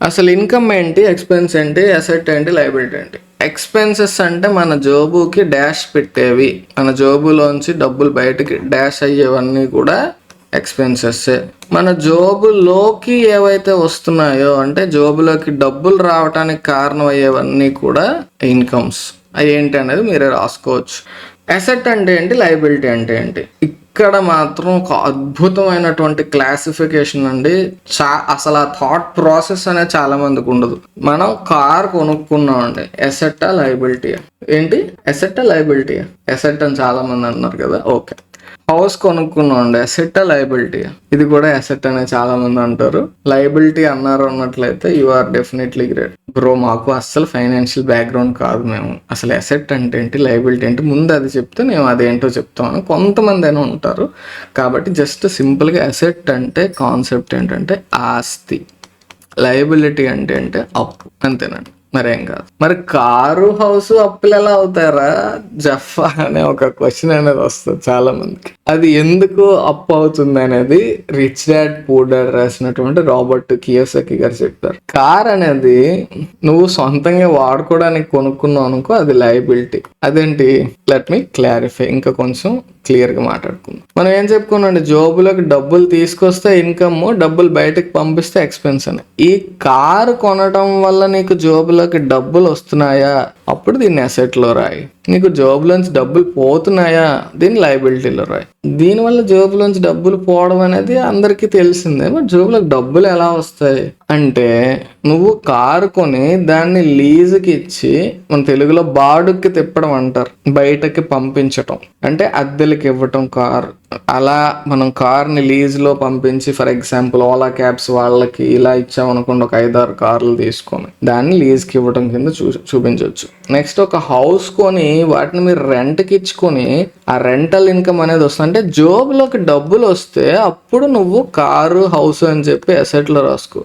అసలు ఇన్కమ్ ఏంటి, ఎక్స్పెన్స్ ఏంటి, అసెట్ ఏంటి, లయబిలిటీ ఏంటి? ఎక్స్పెన్సెస్ అంటే మన జోబుకి డాష్ పెట్టేవి, మన జోబులోంచి డబ్బులు బయటకి డాష్ అయ్యేవన్నీ కూడా ఎక్స్పెన్సెస్. మన జోబులోకి ఏవైతే వస్తున్నాయో అంటే జోబులోకి డబ్బులు రావడానికి కారణం అయ్యేవన్నీ కూడా ఇన్కమ్స్. అవి ఏంటి అనేది మీరే రాసుకోవచ్చు. అసెట్ అంటే ఏంటి, లయబిలిటీ అంటే ఏంటి? ఇక్కడ మాత్రం ఒక అద్భుతమైనటువంటి క్లాసిఫికేషన్ అండి. అసలు ఆ థాట్ ప్రాసెస్ అనేది చాలా మందికి ఉండదు. మనం కార్ కొనుక్కున్నామండి, అసెట్టా లయబిలిటీయా? ఏంటి, అసెట్టా లయబిలిటీయా? అసెట్ అని చాలా మంది అన్నారు కదా. ఓకే, హౌస్ కొనుక్కున్నాండి, అసెట్టా లయబిలిటీ? ఇది కూడా అసెట్ అనే చాలా మంది అంటారు. లయబిలిటీ అన్నారు అన్నట్లయితే you are definitely great bro. మాకు అస్సలు ఫైనాన్షియల్ బ్యాక్గ్రౌండ్ కాదు, మేము అసలు అసెట్ అంటే ఏంటి, లయబిలిటీ ఏంటి ముందు అది చెప్తే మేము అదేంటో చెప్తామని కొంతమంది అయినా ఉంటారు. కాబట్టి జస్ట్ సింపుల్గా అసెట్ అంటే కాన్సెప్ట్ ఏంటంటే ఆస్తి, లయబిలిటీ అంటే అప్పు, అంతేనండి, మరేం కాదు. మరి కారు, హౌస్ అప్పులు ఎలా అవుతారా జఫా అనే ఒక క్వశ్చన్ అనేది వస్తుంది చాలా మందికి. అది ఎందుకు అప్పు అవుతుంది అనేది రిచ్ డాడ్ పూర్ డాడ్ రాసినటువంటి రాబర్ట్ కియోసాకి గారు చెప్పారు. కార్ అనేది నువ్వు సొంతంగా వాడుకోవడానికి కొనుక్కున్నావు అనుకో, అది లయబిలిటీ. అదేంటి, లెట్ మీ క్లారిఫై, ఇంకా కొంచెం క్లియర్గా మాట్లాడుకుందాం. మనం ఏం చెప్పుకున్నాండి, జోబులోకి డబ్బులు తీసుకొస్తే ఇన్కమ్, డబ్బులు బయటకు పంపిస్తే ఎక్స్పెన్స్ అని. ఈ కారు కొనడం వల్ల నీకు జోబులోకి డబ్బులు వస్తున్నాయా, అప్పుడు దీన్ని అసెట్లో రాయి. నీకు జోబులోంచి డబ్బులు పోతున్నాయా, దీన్ని లయబిలిటీలో రాయి. దీనివల్ల జోబులోంచి డబ్బులు పోవడం అనేది అందరికీ తెలిసిందే. మరి జోబులోకి డబ్బులు ఎలా వస్తాయి అంటే, నువ్వు కారు కొని దాన్ని లీజుకి ఇచ్చి, మన తెలుగులో బాడుక్కి తిప్పడం అంటారు, బయటకి పంపించటం అంటే అద్దెలకి ఇవ్వటం కారు. అలా మనం కార్ని లీజ్లో పంపించి, ఫర్ ఎగ్జాంపుల్ ఓలా క్యాబ్స్ వాళ్ళకి ఇలా ఇచ్చామనుకోండి, ఒక 5-6 కార్లు తీసుకొని దాన్ని లీజ్కి ఇవ్వటం కింద చూపించవచ్చు. నెక్స్ట్ ఒక హౌస్ కొని వాటిని మీరు రెంట్కి ఇచ్చుకొని ఆ రెంటల్ ఇన్కమ్ అనేది వస్తుంది. అంటే జోబులోకి డబ్బులు వస్తే అప్పుడు నువ్వు కారు, హౌస్ అని చెప్పి అసెట్లో రాసుకో.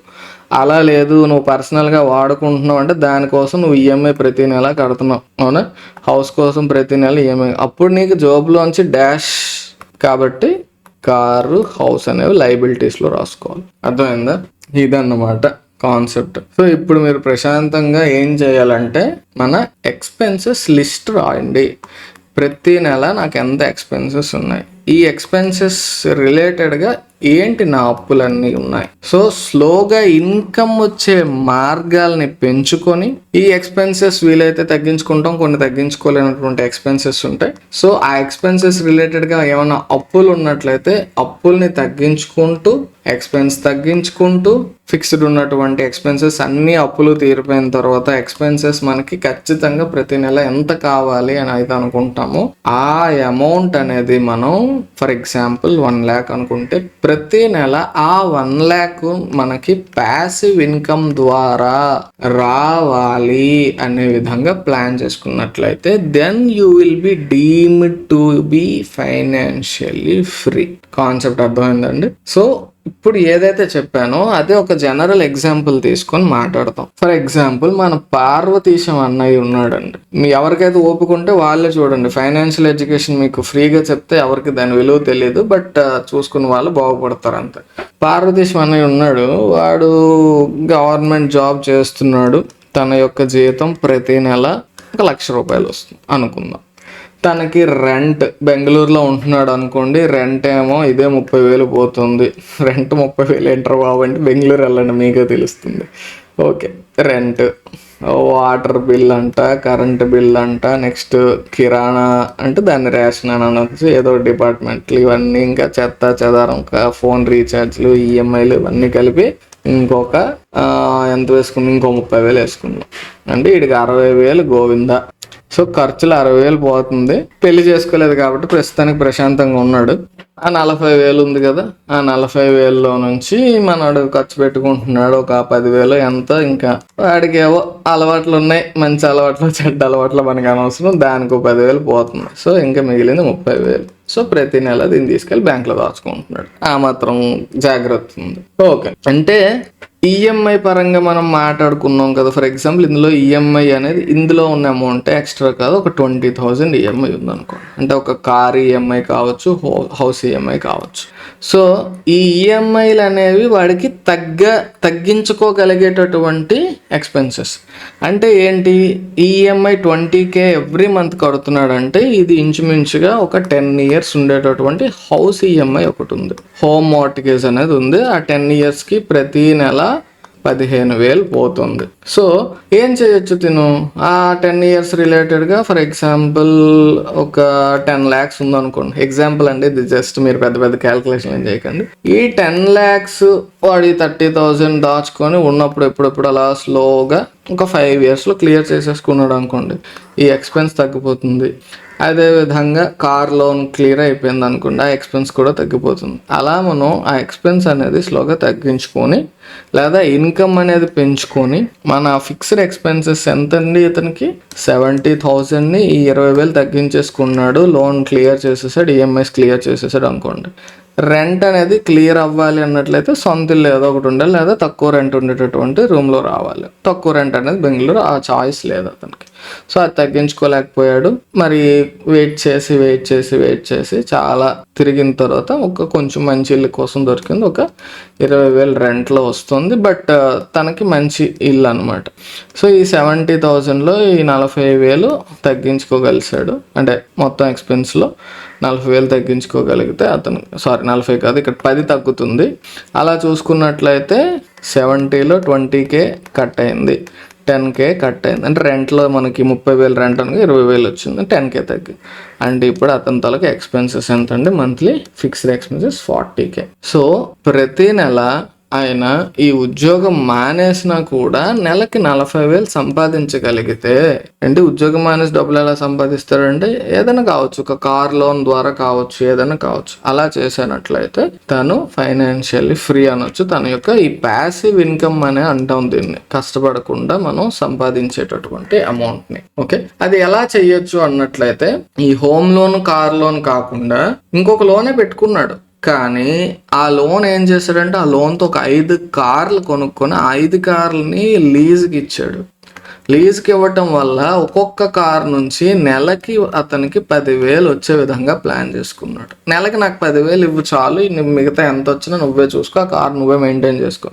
అలా లేదు, నువ్వు పర్సనల్గా వాడుకుంటున్నావు అంటే దానికోసం నువ్వు ఈఎంఐ ప్రతి నెల కడుతున్నావు, అవునా? హౌస్ కోసం ప్రతి నెల ఈఎంఐ, అప్పుడు నీకు జోబులోంచి డాష్. కాబట్టి కారు, హౌస్ అనేవి లయబిలిటీస్లో రాసుకోవాలి. అర్థమైందా? ఇదన్నమాట కాన్సెప్ట్. సో ఇప్పుడు మీరు ప్రశాంతంగా ఏం చేయాలంటే, మన ఎక్స్పెన్సెస్ లిస్ట్ రాయండి. ప్రతి నెల నాకు ఎంత ఎక్స్పెన్సెస్ ఉన్నాయి, ఈ ఎక్స్పెన్సెస్ రిలేటెడ్గా ఏంటి నా అప్పులన్నీ ఉన్నాయి. సో స్లోగా ఇన్కమ్ వచ్చే మార్గాల్ని పెంచుకొని ఈ ఎక్స్పెన్సెస్ వీలైతే తగ్గించుకుంటాం, కొన్ని తగ్గించుకోలేనటువంటి ఎక్స్పెన్సెస్ ఉంటాయి. సో ఆ ఎక్స్పెన్సెస్ రిలేటెడ్గా ఏమైనా అప్పులు ఉన్నట్లయితే అప్పుల్ని తగ్గించుకుంటూ, ఎక్స్పెన్స్ తగ్గించుకుంటూ, ఫిక్స్డ్ ఉన్నటువంటి ఎక్స్పెన్సెస్ అన్ని అప్పులు తీరిపోయిన తర్వాత ఎక్స్పెన్సెస్ మనకి ఖచ్చితంగా ప్రతి నెల ఎంత కావాలి అని అయితే అనుకుంటామో ఆ అమౌంట్ అనేది మనం, ఫర్ ఎగ్జాంపుల్ 1 lakh అనుకుంటే, ప్రతి నెల ఆ 1 lakh మనకి ప్యాసివ్ ఇన్కమ్ ద్వారా రావాలి అనే విధంగా ప్లాన్ చేసుకున్నట్లయితే then you will be deemed to be financially free. Concept అర్థమైందండి? సో ఇప్పుడు ఏదైతే చెప్పానో అదే ఒక జనరల్ ఎగ్జాంపుల్ తీసుకొని మాట్లాడతాం. ఫర్ ఎగ్జాంపుల్ మన పార్వతీశం అన్నయ్య ఉన్నాడండి. మీ ఎవరికైతే ఓపుకుంటే వాళ్ళే చూడండి, ఫైనాన్షియల్ ఎడ్యుకేషన్ మీకు ఫ్రీగా చెప్తే ఎవరికి దాని విలువ తెలియదు, బట్ చూసుకున్న వాళ్ళు బాగుపడతారు అంతే. పార్వతీశం అన్నయ్య ఉన్నాడు, వాడు గవర్నమెంట్ జాబ్ చేస్తున్నాడు. తన యొక్క జీతం ప్రతి నెల 1 లక్ష రూపాయలు వస్తుంది అనుకుందాం. తనకి రెంట్, బెంగళూరులో ఉంటున్నాడు అనుకోండి, రెంట్ ఏమో ఇదే 30,000 పోతుంది. రెంట్ 30,000 ఏంటర్ బాబు అంటే బెంగళూరు వెళ్ళండి, మీకే తెలుస్తుంది. ఓకే, రెంట్, వాటర్ బిల్ అంట, కరెంట్ బిల్ అంట, నెక్స్ట్ కిరాణా అంటే దాన్ని రేషన్ అని అనొచ్చు, ఏదో డిపార్ట్మెంట్లు, ఇవన్నీ ఇంకా చెత్త చెదారం, ఫోన్ రీఛార్జ్లు, ఈఎంఐలు ఇవన్నీ కలిపి ఇంకొక ఎంత వేసుకున్నాం, ఇంకో 30,000 వేసుకున్నాం అంటే వీడికి 60,000 గోవిందా. సో ఖర్చులు 60,000 పోతుంది. పెళ్లి చేసుకోలేదు కాబట్టి ప్రస్తుతానికి ప్రశాంతంగా ఉన్నాడు. ఆ 40,000 ఉంది కదా, ఆ 40,000లో నుంచి మనడు ఖర్చు పెట్టుకుంటున్నాడు ఒక 10,000 ఎంత. ఇంకా వాడికి ఏవో అలవాట్లు ఉన్నాయి, మంచి అలవాట్లు చెడ్డ అలవాట్లు మనకి అనవసరం, దానికి 10,000 పోతుంది. సో ఇంకా మిగిలింది 30,000. సో ప్రతి నెల దీన్ని తీసుకెళ్ళి బ్యాంకులో దాచుకుంటున్నాడు. ఆ మాత్రం జాగ్రత్త ఉంది. ఓకే, అంటే ఈఎంఐ పరంగా మనం మాట్లాడుకున్నాం కదా. ఫర్ ఎగ్జాంపుల్ ఇందులో ఈఎంఐ అనేది ఇందులో ఉన్న అమౌంట్ ఎక్స్ట్రా కాదు, ఒక 20,000 ఈఎంఐ ఉందనుకోండి. అంటే ఒక కార్ ఈఎంఐ కావచ్చు, హౌస్ ఈఎంఐ కావచ్చు. సో ఈ ఈఎంఐలు అనేవి వాడికి తగ్గించుకోగలిగేటటువంటి ఎక్స్పెన్సెస్. అంటే ఏంటి, ఈఎంఐ 20K ఎవ్రీ మంత్ కడుతున్నాడు అంటే ఇది ఇంచుమించుగా ఒక 10 years ఉండేటటువంటి హౌస్ ఈఎంఐ ఒకటి ఉంది, హోమ్ మార్ట్గేజ్ అనేది ఉంది. ఆ 10 yearsకి ప్రతి నెల 15,000 పోతుంది. సో ఏం చేయొచ్చు తిను, ఆ 10 years రిలేటెడ్గా ఫర్ ఎగ్జాంపుల్ ఒక 10 lakhs ఉందనుకోండి. ఎగ్జాంపుల్ అండి, ఇది జస్ట్ మీరు పెద్ద పెద్ద క్యాల్కులేషన్ ఏం చేయకండి. ఈ 10 lakhs వాడి 30,000 దాచుకొని ఉన్నప్పుడు ఎప్పుడెప్పుడు అలా స్లోగా ఒక 5 yearsలో క్లియర్ చేసేసుకున్నాడు అనుకోండి, ఈ ఎక్స్పెన్స్ తగ్గిపోతుంది. అదేవిధంగా కార్ లోన్ క్లియర్ అయిపోయింది అనుకోండి, ఆ ఎక్స్పెన్స్ కూడా తగ్గిపోతుంది. అలా మనం ఆ ఎక్స్పెన్స్ అనేది స్లోగా తగ్గించుకొని లేదా ఇన్కమ్ అనేది పెంచుకొని మన ఫిక్స్డ్ ఎక్స్పెన్సెస్ ఎంతండి, ఇతనికి 70,000ని ఈ 20,000 తగ్గించేసుకున్నాడు, లోన్ క్లియర్ చేసేసాడు, ఈఎంఐస్ క్లియర్ చేసేసాడు అనుకోండి. రెంట్ అనేది క్లియర్ అవ్వాలి అన్నట్లయితే సొంత ఇల్లు ఏదో ఒకటి ఉండాలి, లేదా తక్కువ రెంట్ ఉండేటటువంటి రూమ్లో రావాలి. తక్కువ రెంట్ అనేది బెంగళూరు, ఆ చాయిస్ లేదు అతనికి. సో అది తగ్గించుకోలేకపోయాడు. మరి వెయిట్ చేసి చాలా తిరిగిన తర్వాత కొంచెం మంచి ఇల్లు కోసం దొరికింది, ఒక 20,000 రెంట్లో వస్తుంది. బట్ తనకి మంచి ఇల్లు అనమాట. సో ఈ 70,000లో ఈ 40,000 తగ్గించుకోగలిసాడు. అంటే మొత్తం ఎక్స్పెన్స్లో 40,000 తగ్గించుకోగలిగితే అతను 40 కాదు, ఇక్కడ 10 తగ్గుతుంది. అలా చూసుకున్నట్లయితే 70లో 20K కట్ అయింది, 10K కట్ అయింది. అంటే రెంట్లో మనకి 30,000 రెంట్ అనగా 20,000 వచ్చింది, 10K తగ్గి. అంటే ఇప్పుడు అతని తలకి ఎక్స్పెన్సెస్ ఎంత అండి, monthly fixed expenses 40K. So ప్రతి నెల ఆయన ఈ ఉద్యోగం మానేసినా కూడా నెలకి 40,000 సంపాదించగలిగితే, అంటే ఉద్యోగం మానేసి డబ్బులు ఎలా సంపాదిస్తారంటే ఏదైనా కావచ్చు, ఒక కార్ లోన్ ద్వారా కావచ్చు, ఏదైనా కావచ్చు. అలా చేసినట్లయితే తను ఫైనాన్షియల్లీ ఫ్రీ అనొచ్చు. తన యొక్క ఈ ప్యాసివ్ ఇన్కమ్ అనే అంటాం దీన్ని, కష్టపడకుండా మనం సంపాదించేటటువంటి అమౌంట్ని. ఓకే, అది ఎలా చెయ్యొచ్చు అన్నట్లయితే ఈ హోమ్ లోన్, కార్ లోన్ కాకుండా ఇంకొక లోనే పెట్టుకున్నాడు. కానీ ఆ లోన్ ఏం చేశాడంటే, ఆ లోన్తో ఒక 5 కార్లు కొనుక్కొని 5 కార్లని లీజ్కి ఇచ్చాడు. లీజ్కి ఇవ్వటం వల్ల ఒక్కొక్క కార్ నుంచి నెలకి అతనికి 10,000 వచ్చే విధంగా ప్లాన్ చేసుకున్నాడు. నెలకి నాకు 10,000 ఇవ్వు చాలు, మిగతా ఎంత వచ్చినా నువ్వే చూసుకో, ఆ కార్ నువ్వే మెయింటైన్ చేసుకో.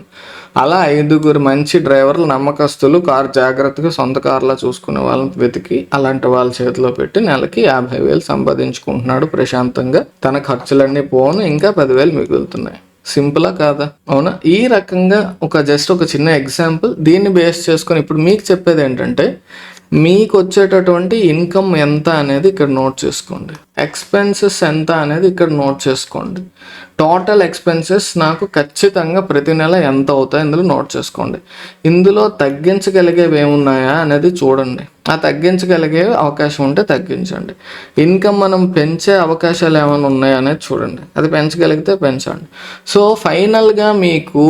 అలా 5 మంచి డ్రైవర్లు, నమ్మకస్తులు, కార్ జాగ్రత్తగా సొంత కార్లా చూసుకునే వాళ్ళని వెతికి అలాంటి వాళ్ళ చేతిలో పెట్టి నెలకి 50,000 సంపాదించుకుంటున్నాడు ప్రశాంతంగా. తన ఖర్చులన్నీ పోను, ఇంకా 10,000 మిగులుతున్నాయి. సింపులా కాదా? అవునా? ఈ రకంగా జస్ట్ ఒక చిన్న ఎగ్జాంపుల్, దీన్ని బేస్ చేసుకొని ఇప్పుడు మీకు చెప్పేది ఏంటంటే, మీకు వచ్చేటటువంటి ఇన్కమ్ ఎంత అనేది ఇక్కడ నోట్ చేసుకోండి, ఎక్స్పెన్సెస్ ఎంత అనేది ఇక్కడ నోట్ చేసుకోండి. టోటల్ ఎక్స్పెన్సెస్ నాకు ఖచ్చితంగా ప్రతి నెల ఎంత అవుతాయి ఇందులో నోట్ చేసుకోండి. ఇందులో తగ్గించగలిగేవి ఏమున్నాయా అనేది చూడండి. ఆ తగ్గించగలిగే అవకాశం ఉంటే తగ్గించండి. ఇన్కమ్ మనం పెంచే అవకాశాలు ఏమైనా ఉన్నాయా అనేది చూడండి, అది పెంచగలిగితే పెంచండి. సో ఫైనల్గా మీకు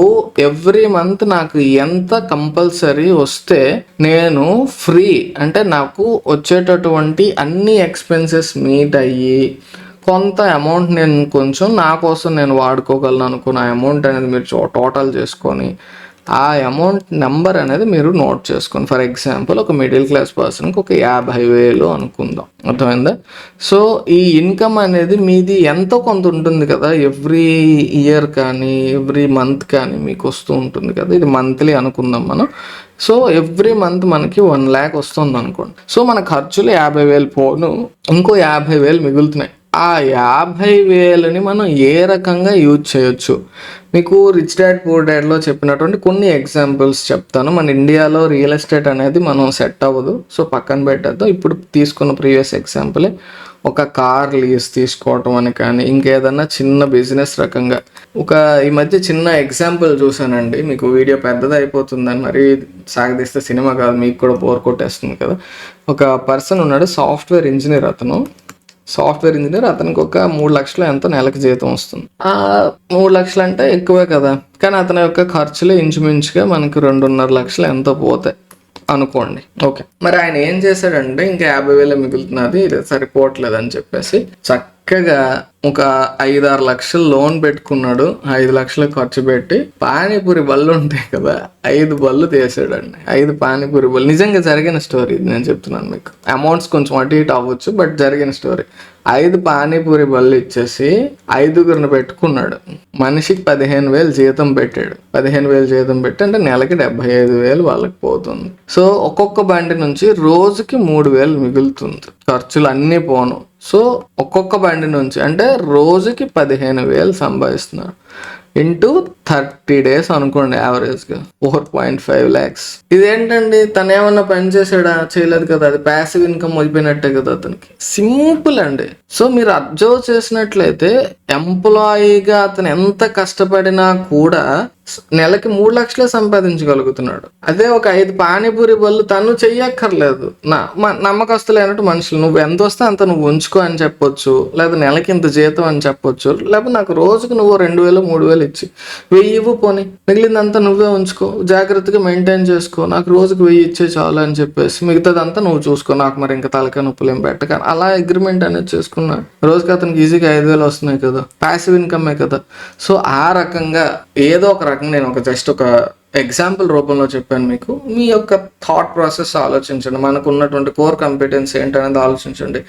ఎవ్రీ మంత్ నాకు ఎంత కంపల్సరీ వస్తే నేను ఫ్రీ, అంటే నాకు వచ్చేటటువంటి అన్ని ఎక్స్పెన్సెస్ మీట్ అయ్యి కొంత అమౌంట్ నేను కొంచెం నా కోసం నేను వాడుకోగలను అనుకున్న అమౌంట్ అనేది మీరు టోటల్ చేసుకొని ఆ అమౌంట్ నెంబర్ అనేది మీరు నోట్ చేసుకోండి. ఫర్ ఎగ్జాంపుల్ ఒక మిడిల్ క్లాస్ పర్సన్కి ఒక 50,000 అనుకుందాం, అర్థమైందా? సో ఈ ఇన్కమ్ అనేది మీది ఎంతో కొంత ఉంటుంది కదా, ఎవ్రీ ఇయర్ కానీ ఎవ్రీ మంత్ కానీ మీకు వస్తూ ఉంటుంది కదా. ఇది మంత్లీ అనుకుందాం మనం. సో ఎవ్రీ మంత్ మనకి 1 lakh వస్తుంది అనుకోండి. సో మన ఖర్చులు 50,000 పోను, ఇంకో 50,000 మిగులుతున్నాయి. ఆ 50,000ని మనం ఏ రకంగా యూజ్ చేయొచ్చు? మీకు రిచ్ డాడ్ పూర్ డాడ్లో చెప్పినటువంటి కొన్ని ఎగ్జాంపుల్స్ చెప్తాను. మన ఇండియాలో రియల్ ఎస్టేట్ అనేది మనం సెట్ అవ్వదు, సో పక్కన పెట్టేద్దాం. ఇప్పుడు తీసుకున్న ప్రీవియస్ ఎగ్జాంపులే ఒక కార్ లీజ్ తీసుకోవటం అని కానీ, ఇంకేదన్నా చిన్న బిజినెస్ రకంగా ఈ మధ్య చిన్న ఎగ్జాంపుల్ చూసానండి. మీకు వీడియో పెద్దది అయిపోతుందని మరి సాగదీస్తే సినిమా కాదు, మీకు కూడా బోర్ కొట్టేస్తుంది కదా. ఒక పర్సన్ ఉన్నాడు, సాఫ్ట్వేర్ ఇంజనీర్. అతనికి ఒక 3 లక్షలు ఎంతో నెలకి జీతం వస్తుంది. 3 లక్షలు అంటే ఎక్కువే కదా, కానీ అతని యొక్క ఖర్చులు ఇంచుమించుగా మనకి 2.5 లక్షలు ఎంతో పోతాయి అనుకోండి. ఓకే, మరి ఆయన ఏం చేశాడంటే ఇంకా 50,000 మిగులుతున్నది, ఇది సరిపోవట్లేదు అని చెప్పేసి చక్కగా ఒక 5-6 లక్షలు లోన్ పెట్టుకున్నాడు. 5 లక్షలు ఖర్చు పెట్టి పానీపూరి బళ్ళు ఉంటాయి కదా, 5 బళ్ళు తీసాడండి. 5 పానీపూరి బళ్ళు. నిజంగా జరిగిన స్టోరీ ఇది నేను చెప్తున్నాను మీకు. అమౌంట్స్ కొంచెం అటు ఇటు అవ్వచ్చు, బట్ జరిగిన స్టోరీ. 5 పానీపూరి బళ్ళు ఇచ్చేసి 5గురిని పెట్టుకున్నాడు. మనిషికి 15,000 జీతం పెట్టాడు. 15,000 జీతం పెట్టి అంటే నెలకి 75,000 వాళ్ళకి పోతుంది. సో ఒక్కొక్క బండి నుంచి రోజుకి 3,000 మిగులుతుంది, ఖర్చులు అన్నీ పోను. సో ఒక్కొక్క బండి నుంచి అంటే రోజుకి 15,000 సంపాదిస్తున్నారు. ఇంటూ 30 days అనుకోండి, యావరేజ్గా 4.5 lakhs. ఇదేంటండి, తను ఏమన్నా పని చేసాడా? చేయలేదు కదా, అది ప్యాసివ్ ఇన్కమ్ అయిపోయినట్టే కదా అతనికి. సింపుల్ అండి. సో మీరు అబ్జర్వ్ చేసినట్లయితే ఎంప్లాయీగా అతను ఎంత కష్టపడినా కూడా నెలకి 3 లక్షలే సంపాదించగలుగుతున్నాడు. అదే ఒక 5 పానీపూరి బళ్ళు తను చెయ్యక్కర్లేదు. నమ్మకస్తులైనట్టు మనుషులు, నువ్వు ఎంత వస్తే అంత నువ్వు ఉంచుకో అని చెప్పొచ్చు, లేదా నెలకి ఇంత జీతం అని చెప్పొచ్చు, లేకపోతే నాకు రోజుకి నువ్వు 2,000 3,000 ఇచ్చి 1,000 ఇవ్వు, పోనీ మిగిలిందంతా నువ్వే ఉంచుకో, జాగ్రత్తగా మెయింటైన్ చేసుకో, నాకు రోజుకి 1,000 ఇచ్చే చాలు అని చెప్పేసి మిగతాదంతా నువ్వు చూసుకో, నాకు మరి ఇంకా తలకాయ నొప్పులు ఏం పెట్టక అలా అగ్రిమెంట్ అనేది చేసుకున్నా రోజుకి అతనికి ఈజీగా 5,000 వస్తున్నాయి కదా, ప్యాసివ్ ఇన్కమే కదా. సో ఆ రకంగా ఏదో ఒక రకంగా నేను జస్ట్ ఒక ఎగ్జాంపుల్ రూపంలో చెప్పాను మీకు. మీ యొక్క థాట్ ప్రాసెస్ ఆలోచించండి, మనకు ఉన్నటువంటి కోర్ కాంపిటెన్స్ ఏంటనేది ఆలోచించండి,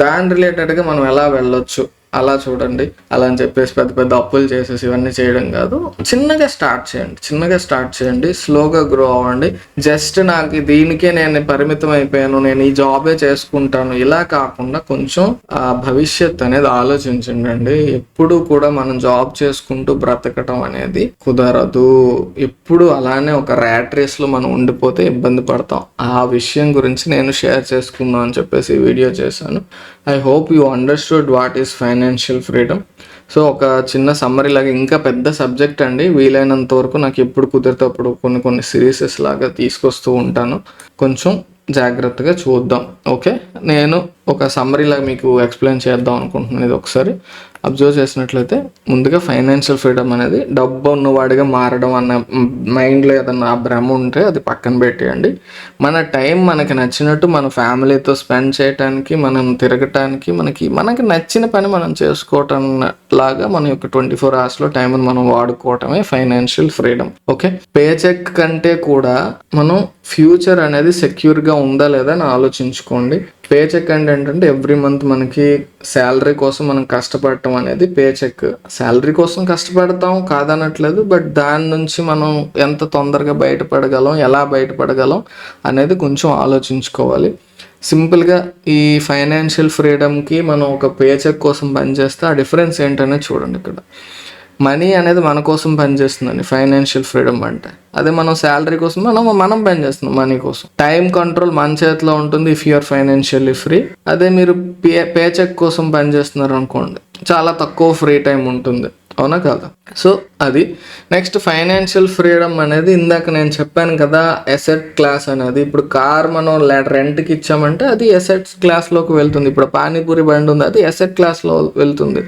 దాని రిలేటెడ్గా మనం ఎలా వెళ్ళొచ్చు అలా చూడండి. అలా అని చెప్పేసి పెద్ద పెద్ద అప్పులు చేసేసి ఇవన్నీ చేయడం కాదు. చిన్నగా స్టార్ట్ చేయండి, స్లోగా గ్రో అవ్వండి. జస్ట్ నాకు దీనికే నేను పరిమితం అయిపోయాను, నేను ఈ జాబే చేసుకుంటాను, ఇలా కాకుండా కొంచెం భవిష్యత్ అనేది ఆలోచించండి. ఎప్పుడు కూడా మనం జాబ్ చేసుకుంటూ బ్రతకటం అనేది కుదరదు. ఎప్పుడు అలానే ఒక ర్యాట్ రేస్లో మనం ఉండిపోతే ఇబ్బంది పడతాం. ఆ విషయం గురించి నేను షేర్ చేసుకుందాం అని చెప్పేసి ఈ వీడియో చేశాను. I hope you understood what is financial freedom. So ఒక చిన్న సమ్మరీ లాగా, ఇంకా పెద్ద సబ్జెక్ట్ అండి. వీలైనంత వరకు నాకు ఎప్పుడు కుదిరితే అప్పుడు కొన్ని సిరీసెస్ లాగా తీసుకొస్తూ ఉంటాను. కొంచెం జాగ్రత్తగా చూద్దాం. ఓకే, నేను ఒక సమ్మరీలాగా మీకు ఎక్స్ప్లెయిన్ చేద్దాం అనుకుంటున్నాను. ఇది ఒకసారి అబ్జర్వ్ చేసినట్లయితే, ముందుగా ఫైనాన్షియల్ ఫ్రీడమ్ అనేది డబ్బు ఉన్నవాడిగా మారడం అన్న మైండ్లో ఏదన్నా ఆ భ్రమ ఉంటే అది పక్కన పెట్టేయండి. మన టైం మనకి నచ్చినట్టు మన ఫ్యామిలీతో స్పెండ్ చేయడానికి, మనం తిరగటానికి, మనకి నచ్చిన పని మనం చేసుకోవటం లాగా మన యొక్క 24 hours టైంని మనం వాడుకోవటమే financial freedom. Okay, pay check కంటే కూడా మనం ఫ్యూచర్ అనేది సెక్యూర్గా ఉందా లేదా అని ఆలోచించుకోండి. పే చెక్ ఏంటంటే ఎవ్రీ మంత్ మనకి శాలరీ కోసం మనం కష్టపడటం అనేది పే చెక్. శాలరీ కోసం కష్టపడతాం కాదనట్లేదు, బట్ దాని నుంచి మనం ఎంత తొందరగా బయటపడగలం, ఎలా బయటపడగలం అనేది కొంచెం ఆలోచించుకోవాలి. సింపుల్గా ఈ ఫైనాన్షియల్ ఫ్రీడమ్కి మనం ఒక పే చెక్ కోసం పనిచేస్తే ఆ డిఫరెన్స్ ఏంటనేది చూడండి. ఇక్కడ మనీ అనేది మన కోసం పనిచేస్తుందండి ఫైనాన్షియల్ ఫ్రీడమ్ అంటే. అదే మనం శాలరీ కోసం మనం పనిచేస్తున్నాం మనీ కోసం. టైం కంట్రోల్ మన చేతిలో ఉంటుంది ఇఫ్ యూఆర్ ఫైనాన్షియల్లీ ఫ్రీ. అదే మీరు పే చెక్ కోసం పనిచేస్తున్నారు అనుకోండి, చాలా తక్కువ ఫ్రీ టైం ఉంటుంది, అవునా కాదా? సో అది నెక్స్ట్ ఫైనాన్షియల్ ఫ్రీడమ్ అనేది ఇందాక నేను చెప్పాను కదా, ఎసెట్ క్లాస్ అనేది. ఇప్పుడు కార్ మనం రెంట్కి ఇచ్చామంటే అది ఎసెట్స్ క్లాస్లోకి వెళ్తుంది. ఇప్పుడు పానీపూరి బండి ఉంది, అది ఎసెట్ క్లాస్లో వెళ్తుంది.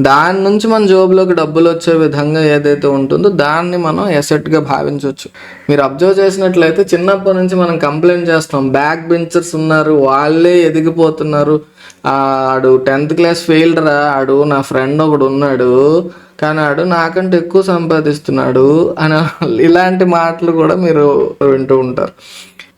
దాని నుంచి మన జోబులోకి డబ్బులు వచ్చే విధంగా ఏదైతే ఉంటుందో దాన్ని మనం ఎసెట్గా భావించవచ్చు. మీరు అబ్జర్వ్ చేసినట్లయితే చిన్నప్పటి నుంచి మనం కంప్లైంట్ చేస్తాం, బ్యాక్ బెంచర్స్ ఉన్నారు వాళ్ళే ఎదిగిపోతున్నారు, ఆడు 10th class ఫెయిల్డ్ రా, ఆడు నా ఫ్రెండ్ ఒకడు ఉన్నాడు కానీ ఆడు నాకంటే ఎక్కువ సంపాదిస్తున్నాడు అని ఇలాంటి మాటలు కూడా మీరు వింటూ ఉంటారు.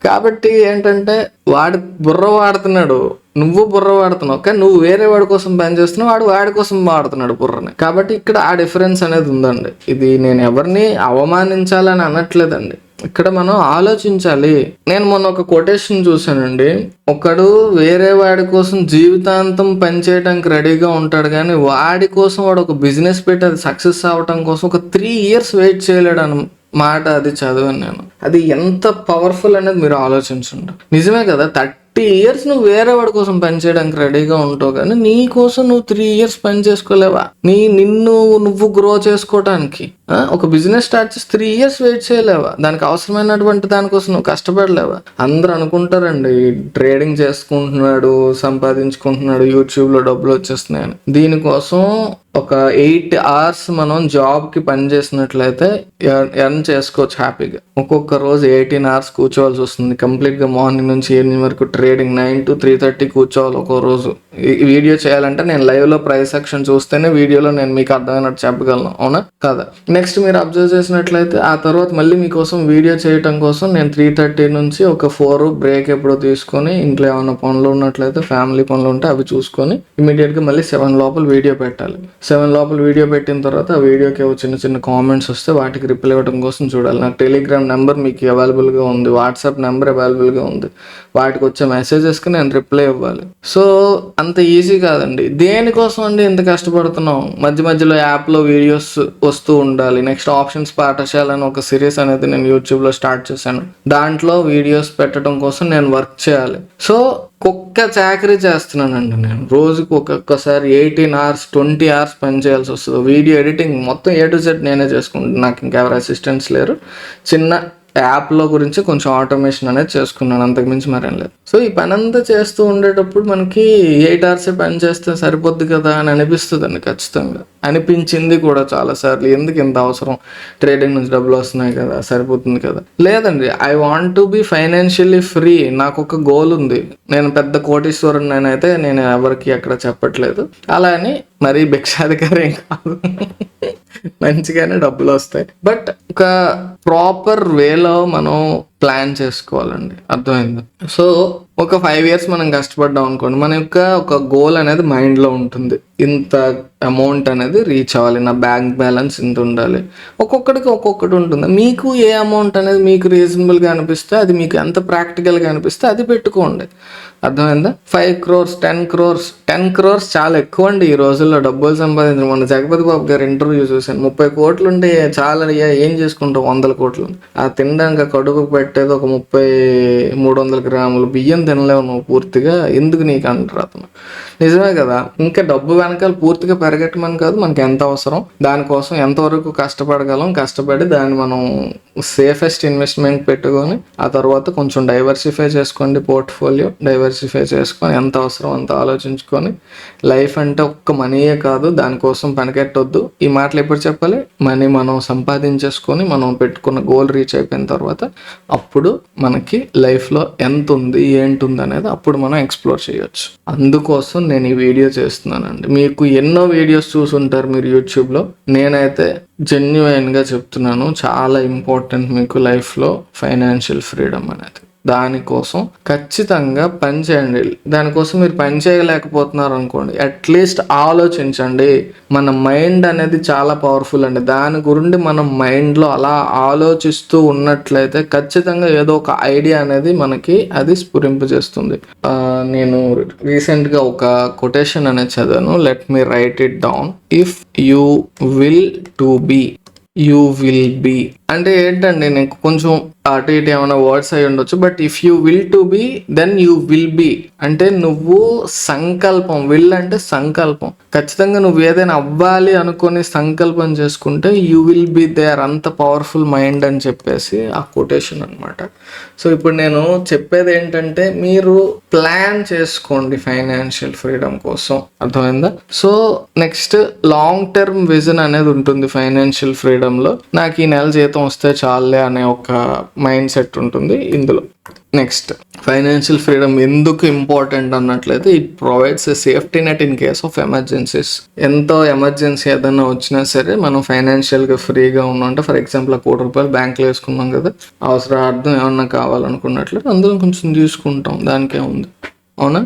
కాబట్టి ఏంటంటే వాడు బుర్ర వాడుతున్నాడు, నువ్వు బుర్ర వాడుతున్నావు, కానీ నువ్వు వేరే వాడి కోసం పని చేస్తున్నావు, వాడి కోసం వాడుతున్నాడు బుర్రని. కాబట్టి ఇక్కడ ఆ డిఫరెన్స్ అనేది ఉందండి. ఇది నేను ఎవరిని అవమానించాలని అనట్లేదండి, ఇక్కడ మనం ఆలోచించాలి. నేను మొన్న ఒక కొటేషన్ చూసానండి. ఒకడు వేరే వాడి కోసం జీవితాంతం పనిచేయడానికి రెడీగా ఉంటాడు, కానీ వాడి కోసం వాడు ఒక బిజినెస్ పెట్టి అది సక్సెస్ అవ్వటం కోసం ఒక 3 years వెయిట్ చేయలేడు అన్న మాట అది చదివాను నేను. అది ఎంత పవర్ఫుల్ అనేది మీరు ఆలోచించండి. నిజమే కదా, 30 years నువ్వు వేరే వాడి కోసం పనిచేయడానికి రెడీగా ఉంటావు, కానీ నీ కోసం నువ్వు 3 years పని చేసుకోలేవా? నిన్ను నువ్వు గ్రో చేసుకోవటానికి ఒక బిజినెస్ స్టార్ట్ చేసి 3 years వెయిట్ చేయలేవా? దానికి అవసరమైనటువంటి దానికోసం నువ్వు కష్టపడలేవా? అందరూ అనుకుంటారండి ట్రేడింగ్ చేసుకుంటున్నాడు, సంపాదించుకుంటున్నాడు, యూట్యూబ్లో డబ్బులు వచ్చేస్తున్నాయని. దీనికోసం ఒక 8 hours మనం జాబ్కి పని చేసినట్లయితే ఎర్న్ చేసుకోవచ్చు హ్యాపీగా. ఒక్కొక్క రోజు 18 hours కూర్చోవాల్సి వస్తుంది కంప్లీట్గా. మార్నింగ్ నుంచి ఈవినింగ్ వరకు ట్రేడింగ్ 9 to 3:30 కూర్చోవాలి ఒక్కో రోజు. ఈ వీడియో చేయాలంటే నేను లైవ్లో ప్రైస్ సెక్షన్ చూస్తేనే వీడియోలో నేను మీకు అర్థమైనట్టు చెప్పగలను, అవునా కదా? నెక్స్ట్ మీరు అబ్జర్వ్ చేసినట్లయితే ఆ తర్వాత మళ్ళీ మీకోసం వీడియో చేయటం కోసం నేను 3:30 నుంచి ఒక 4 బ్రేక్ ఎప్పుడో తీసుకొని ఇంట్లో ఏమైనా పనులు ఉన్నట్లయితే ఫ్యామిలీ పనులు ఉంటే అవి చూసుకొని ఇమీడియట్గా మళ్ళీ 7 లోపల వీడియో పెట్టాలి. 7 లోపల వీడియో పెట్టిన తర్వాత ఆ వీడియోకి చిన్న చిన్న కామెంట్స్ వస్తే వాటికి రిప్లై ఇవ్వడం కోసం చూడాలి. నాకు టెలిగ్రామ్ నెంబర్ మీకు అవైలబుల్గా ఉంది, వాట్సాప్ నెంబర్ అవైలబుల్గా ఉంది. వాటికి వచ్చే మెసేజెస్కి నేను రిప్లై ఇవ్వాలి. సో అంత ఈజీ కాదండి. దేనికోసం అండి ఇంత కష్టపడుతున్నాం? మధ్య మధ్యలో యాప్లో వీడియోస్ వస్తూ ఉండాలి. నెక్స్ట్ ఆప్షన్స్ పాఠశాల అని ఒక సిరీస్ అనేది నేను యూట్యూబ్లో స్టార్ట్ చేశాను. దాంట్లో వీడియోస్ పెట్టడం కోసం నేను వర్క్ చేయాలి. సో ఒక్క చాకరీ చేస్తున్నానండి నేను. రోజుకి ఒక్కొక్కసారి 18 hours 20 hours పని చేయాల్సి వస్తుంది. వీడియో ఎడిటింగ్ మొత్తం A to Z నేనే చేసుకుంటాను. నాకు ఇంకెవరు అసిస్టెంట్స్ లేరు. చిన్న యాప్లో గురించి కొంచెం ఆటోమేషన్ అనేది చేసుకున్నాను, అంతకుమించి మరేం లేదు. సో ఈ పని అంతా చేస్తూ ఉండేటప్పుడు మనకి 8 hours పని చేస్తే సరిపోద్ది కదా అని అనిపిస్తుందండి. ఖచ్చితంగా అనిపించింది కూడా చాలాసార్లు. ఎందుకు ఇంత అవసరం, ట్రేడింగ్ నుంచి డబ్బులు వస్తున్నాయి కదా, సరిపోతుంది కదా. లేదండి, I want to be financially free. నాకు ఒక గోల్ ఉంది. నేను పెద్ద కోటీశ్వరుని నేనైతే నేను ఎవరికి ఎక్కడ చెప్పట్లేదు. అలా అని మరీ భిక్షాధికారి ఏం కాదు, మంచిగానే డబ్బులు వస్తాయి. బట్ ఒక ప్రాపర్ వేలో మనం ప్లాన్ చేసుకోవాలండి, అర్థమైంది? సో ఒక 5 years మనం కష్టపడ్డాం అనుకోండి, మన యొక్క ఒక గోల్ అనేది మైండ్లో ఉంటుంది. ఇంత అమౌంట్ అనేది రీచ్ అవ్వాలి, నా బ్యాంక్ బ్యాలెన్స్ ఇంత ఉండాలి. ఒక్కొక్కడికి ఒక్కొక్కటి ఉంటుంది. మీకు ఏ అమౌంట్ అనేది మీకు రీజనబుల్గా అనిపిస్తే, అది మీకు ఎంత ప్రాక్టికల్గా అనిపిస్తే అది పెట్టుకోండి, అర్థమైందా? 5 crores 10 crores చాలా ఎక్కువ అండి ఈ రోజుల్లో డబ్బులు సంపాదించడం. మొన్న జగపతి బాబు గారు ఇంటర్వ్యూ చూశాను. 30 కోట్లు ఉంటే చాలా ఏం చేసుకుంటావు 100 కోట్లు? ఆ తినడానికి కడుపు పెట్టేది ఒక 300 grams బియ్యం తినలేవు నువ్వు పూర్తిగా. ఎందుకు నీకు అంటారు అతను. నిజమే కదా. ఇంకా డబ్బు వెనకాల పూర్తిగా పెరగటమని కాదు, మనకి ఎంత అవసరం, దానికోసం ఎంతవరకు కష్టపడగలం, కష్టపడి దాన్ని మనం సేఫెస్ట్ ఇన్వెస్ట్మెంట్ పెట్టుకొని ఆ తర్వాత కొంచెం డైవర్సిఫై చేసుకోండి పోర్ట్ఫోలియో. డైవర్సిఫై చేసుకొని ఎంత అవసరం అంత ఆలోచించుకొని, లైఫ్ అంటే ఒక్క మనీయే కాదు, దానికోసం పనికెట్టొద్దు. ఈ మాటలు ఎప్పుడు చెప్పాలి? మనీ మనం సంపాదించేసుకొని మనం పెట్టుకున్న గోల్ రీచ్ అయిపోయిన తర్వాత అప్పుడు మనకి లైఫ్లో ఎంత ఉంది ఏంటుంది అనేది అప్పుడు మనం ఎక్స్ప్లోర్ చేయొచ్చు. అందుకోసం నేను ఈ వీడియో చేస్తున్నానండి. మీకు ఎన్నో వీడియోస్ చూసుంటారు మీరు యూట్యూబ్లో. నేనైతే జెన్యున్గా చెప్తున్నాను, చాలా ఇంపార్టెంట్ మీకు లైఫ్లో ఫైనాన్షియల్ ఫ్రీడమ్ అనేది. దానికోసం ఖచ్చితంగా పని చేయండి. దానికోసం మీరు పని చేయలేకపోతున్నారు అనుకోండి, అట్లీస్ట్ ఆలోచించండి. మన మైండ్ అనేది చాలా పవర్ఫుల్ అండి. దాని గురించి మనం మైండ్లో అలా ఆలోచిస్తూ ఉన్నట్లయితే ఖచ్చితంగా ఏదో ఒక ఐడియా అనేది మనకి అది స్ఫురింపజేస్తుంది. నేను రీసెంట్గా ఒక కొటేషన్ అనేది చదివాను. Let me write it down. If you will to be you will be అంటే ఏంటండి, నేను కొంచెం అటు ఇటు ఏమైనా వర్డ్స్ అయి ఉండొచ్చు, but if you will to be then you will be అంటే నువ్వు సంకల్పం, విల్ అంటే సంకల్పం, ఖచ్చితంగా నువ్వు ఏదైనా అవ్వాలి అనుకొని సంకల్పం చేసుకుంటే యూ విల్ బీ దేర్. అంత పవర్ఫుల్ మైండ్ అని చెప్పేసి ఆ కొటేషన్ అనమాట. సో ఇప్పుడు నేను చెప్పేది ఏంటంటే, మీరు ప్లాన్ చేసుకోండి ఫైనాన్షియల్ ఫ్రీడమ్ కోసం, అర్థమైందా? So next long term vision అనేది ఉంటుంది ఫైనాన్షియల్ ఫ్రీడమ్లో. నాకు ఈ నెల జీతం వస్తే చాలే అనే ఒక మైండ్ సెట్ ఉంటుంది ఇందులో. నెక్స్ట్, ఫైనాన్షియల్ ఫ్రీడమ్ ఎందుకు ఇంపార్టెంట్ అన్నట్లయితే, it provides a safety net in case of emergencies. ఎంతో ఎమర్జెన్సీ ఏదైనా వచ్చినా సరే మనం ఫైనాన్షియల్గా ఫ్రీగా ఉన్నామంటే, ఫర్ ఎగ్జాంపుల్ 1 కోటి రూపాయలు బ్యాంక్లో వేసుకున్నాం కదా, అవసరార్థం ఏమన్నా కావాలనుకున్నట్లయితే అందులో కొంచెం తీసుకుంటాం, దానికే ఉంది, అవునా?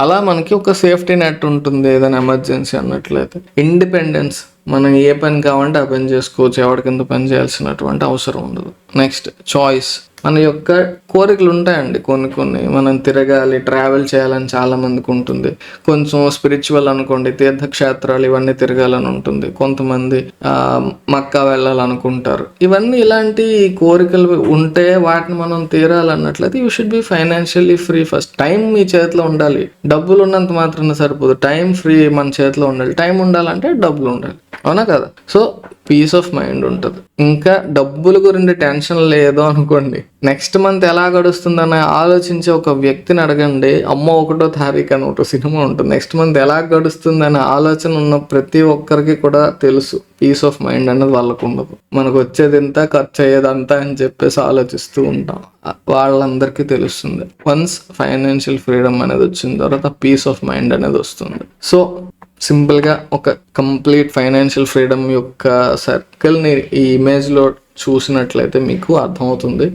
అలా మనకి ఒక సేఫ్టీ నెట్ ఉంటుంది ఏదైనా ఎమర్జెన్సీ అన్నట్లయితే. ఇండిపెండెన్స్, మనం ఏ పని కావాలంటే ఆ పని చేసుకోవచ్చు, ఎవరి కింద పని చేయాల్సినటువంటి అవసరం ఉండదు. Next choice. మన యొక్క కోరికలు ఉంటాయండి కొన్ని మనం తిరగాలి, ట్రావెల్ చేయాలని చాలా మందికి ఉంటుంది. కొంచెం స్పిరిచువల్ అనుకోండి, తీర్థక్షేత్రాలు ఇవన్నీ తిరగాలని ఉంటుంది. కొంతమంది మక్కా వెళ్ళాలనుకుంటారు. ఇవన్నీ ఇలాంటి కోరికలు ఉంటే వాటిని మనం తీరాలన్నట్లయితే you should be financially free. First time మీ చేతిలో ఉండాలి. డబ్బులు ఉన్నంత మాత్రాన సరిపోదు, టైం ఫ్రీ మన చేతిలో ఉండాలి. టైం ఉండాలంటే డబ్బులు ఉండాలి, అవునా కదా? సో పీస్ ఆఫ్ మైండ్ ఉంటుంది. ఇంకా డబ్బుల గురించి టెన్షన్ లేదు అనుకోండి, నెక్స్ట్ మంత్ ఎలా గడుస్తుందని ఆలోచించే ఒక వ్యక్తిని అడగండి. అమ్మ 1వ తారీఖు అని ఒక సినిమా ఉంటుంది. నెక్స్ట్ మంత్ ఎలా గడుస్తుందనే ఆలోచన ఉన్న ప్రతి ఒక్కరికి కూడా తెలుసు, పీస్ ఆఫ్ మైండ్ అనేది వాళ్ళకు ఉండదు. మనకు వచ్చేది ఎంత, ఖర్చు అయ్యేదంతా అని చెప్పేసి ఆలోచిస్తూ ఉంటాం. వాళ్ళందరికీ తెలుస్తుంది. వన్స్ ఫైనాన్షియల్ ఫ్రీడమ్ అనేది వచ్చిన తర్వాత పీస్ ఆఫ్ మైండ్ అనేది వస్తుంది. సో సింపుల్గా ఒక కంప్లీట్ ఫైనాన్షియల్ ఫ్రీడమ్ యొక్క సర్కిల్ని ఈ ఇమేజ్లో చూసినట్లయితే మీకు అర్థమవుతుంది.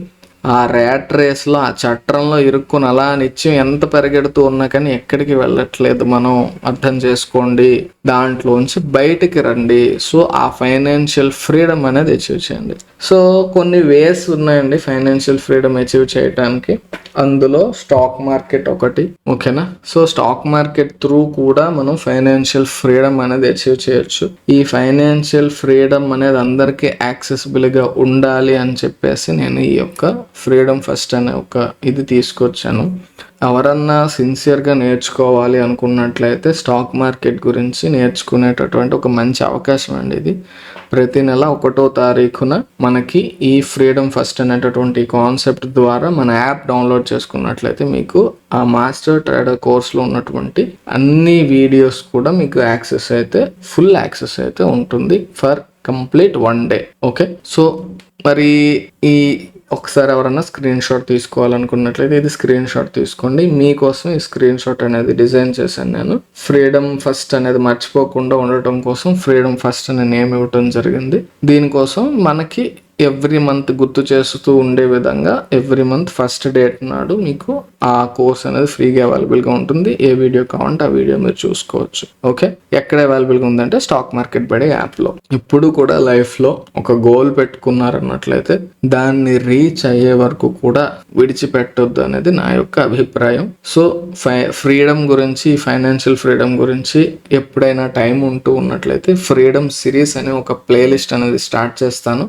ఆ ర్యాట్ రేస్లో, ఆ చట్రంలో ఇరుక్కుని అలా నిత్యం ఎంత పరిగెడుతూ ఉన్నా కానీ ఎక్కడికి వెళ్ళట్లేదు మనం, అర్థం చేసుకోండి. దాంట్లోంచి బయటికి రండి. సో ఆ ఫైనాన్షియల్ ఫ్రీడమ్ అనేది అచీవ్ చేయండి. సో కొన్ని వేస్ ఉన్నాయండి ఫైనాన్షియల్ ఫ్రీడమ్ అచీవ్ చేయడానికి. అందులో స్టాక్ మార్కెట్ ఒకటి, ఓకేనా? సో స్టాక్ మార్కెట్ త్రూ కూడా మనం ఫైనాన్షియల్ ఫ్రీడమ్ అనేది అచీవ్ చేయొచ్చు. ఈ ఫైనాన్షియల్ ఫ్రీడమ్ అనేది అందరికీ యాక్సెసిబుల్గా ఉండాలి అని చెప్పేసి నేను ఈ యొక్క ఫ్రీడమ్ ఫస్ట్ అనే ఒక ఇది తీసుకొచ్చాను. ఎవరన్నా సిన్సియర్గా నేర్చుకోవాలి అనుకున్నట్లయితే స్టాక్ మార్కెట్ గురించి నేర్చుకునేటటువంటి ఒక మంచి అవకాశం అండి ఇది. ప్రతి నెల 1వ తారీఖున మనకి ఈ ఫ్రీడమ్ ఫస్ట్ అనేటటువంటి కాన్సెప్ట్ ద్వారా మన యాప్ డౌన్లోడ్ చేసుకున్నట్లయితే మీకు ఆ మాస్టర్ ట్రేడర్ కోర్స్లో ఉన్నటువంటి అన్ని వీడియోస్ కూడా మీకు యాక్సెస్ అయితే, ఫుల్ యాక్సెస్ అయితే ఉంటుంది for complete 1 day. Okay, so మరి ఈ ఒకసారి ఎవరన్నా స్క్రీన్ షాట్ తీసుకోవాలనుకున్నట్లయితే ఇది స్క్రీన్ షాట్ తీసుకోండి. మీకోసం ఈ స్క్రీన్ షాట్ అనేది డిజైన్ చేశాను నేను. ఫ్రీడమ్ ఫస్ట్ అనేది మర్చిపోకుండా ఉండటం కోసం ఫ్రీడమ్ ఫస్ట్ అనే నేమ్ ఇవ్వటం జరిగింది. దీనికోసం మనకి ఎవ్రీ మంత్ గుర్తు చేస్తూ ఉండే విధంగా ఎవ్రీ మంత్ ఫస్ట్ డేట్ నాడు మీకు ఆ కోర్స్ అనేది ఫ్రీగా అవైలబుల్గా ఉంటుంది. ఏ వీడియో కావాలంటే ఆ వీడియో మీరు చూసుకోవచ్చు. ఓకే, ఎక్కడ అవైలబుల్గా ఉందంటే స్టాక్ మార్కెట్ బడే యాప్లో. ఇప్పుడు కూడా లైఫ్లో ఒక గోల్ పెట్టుకున్నారన్నట్లయితే దాన్ని రీచ్ అయ్యే వరకు కూడా విడిచిపెట్టొద్దు అనేది నా యొక్క అభిప్రాయం. సో ఫ్రీడమ్ గురించి, ఫైనాన్షియల్ ఫ్రీడమ్ గురించి ఎప్పుడైనా టైం ఉంటూ ఉన్నట్లయితే ఫ్రీడమ్ సిరీస్ అనే ఒక ప్లేలిస్ట్ అనేది స్టార్ట్ చేస్తాను.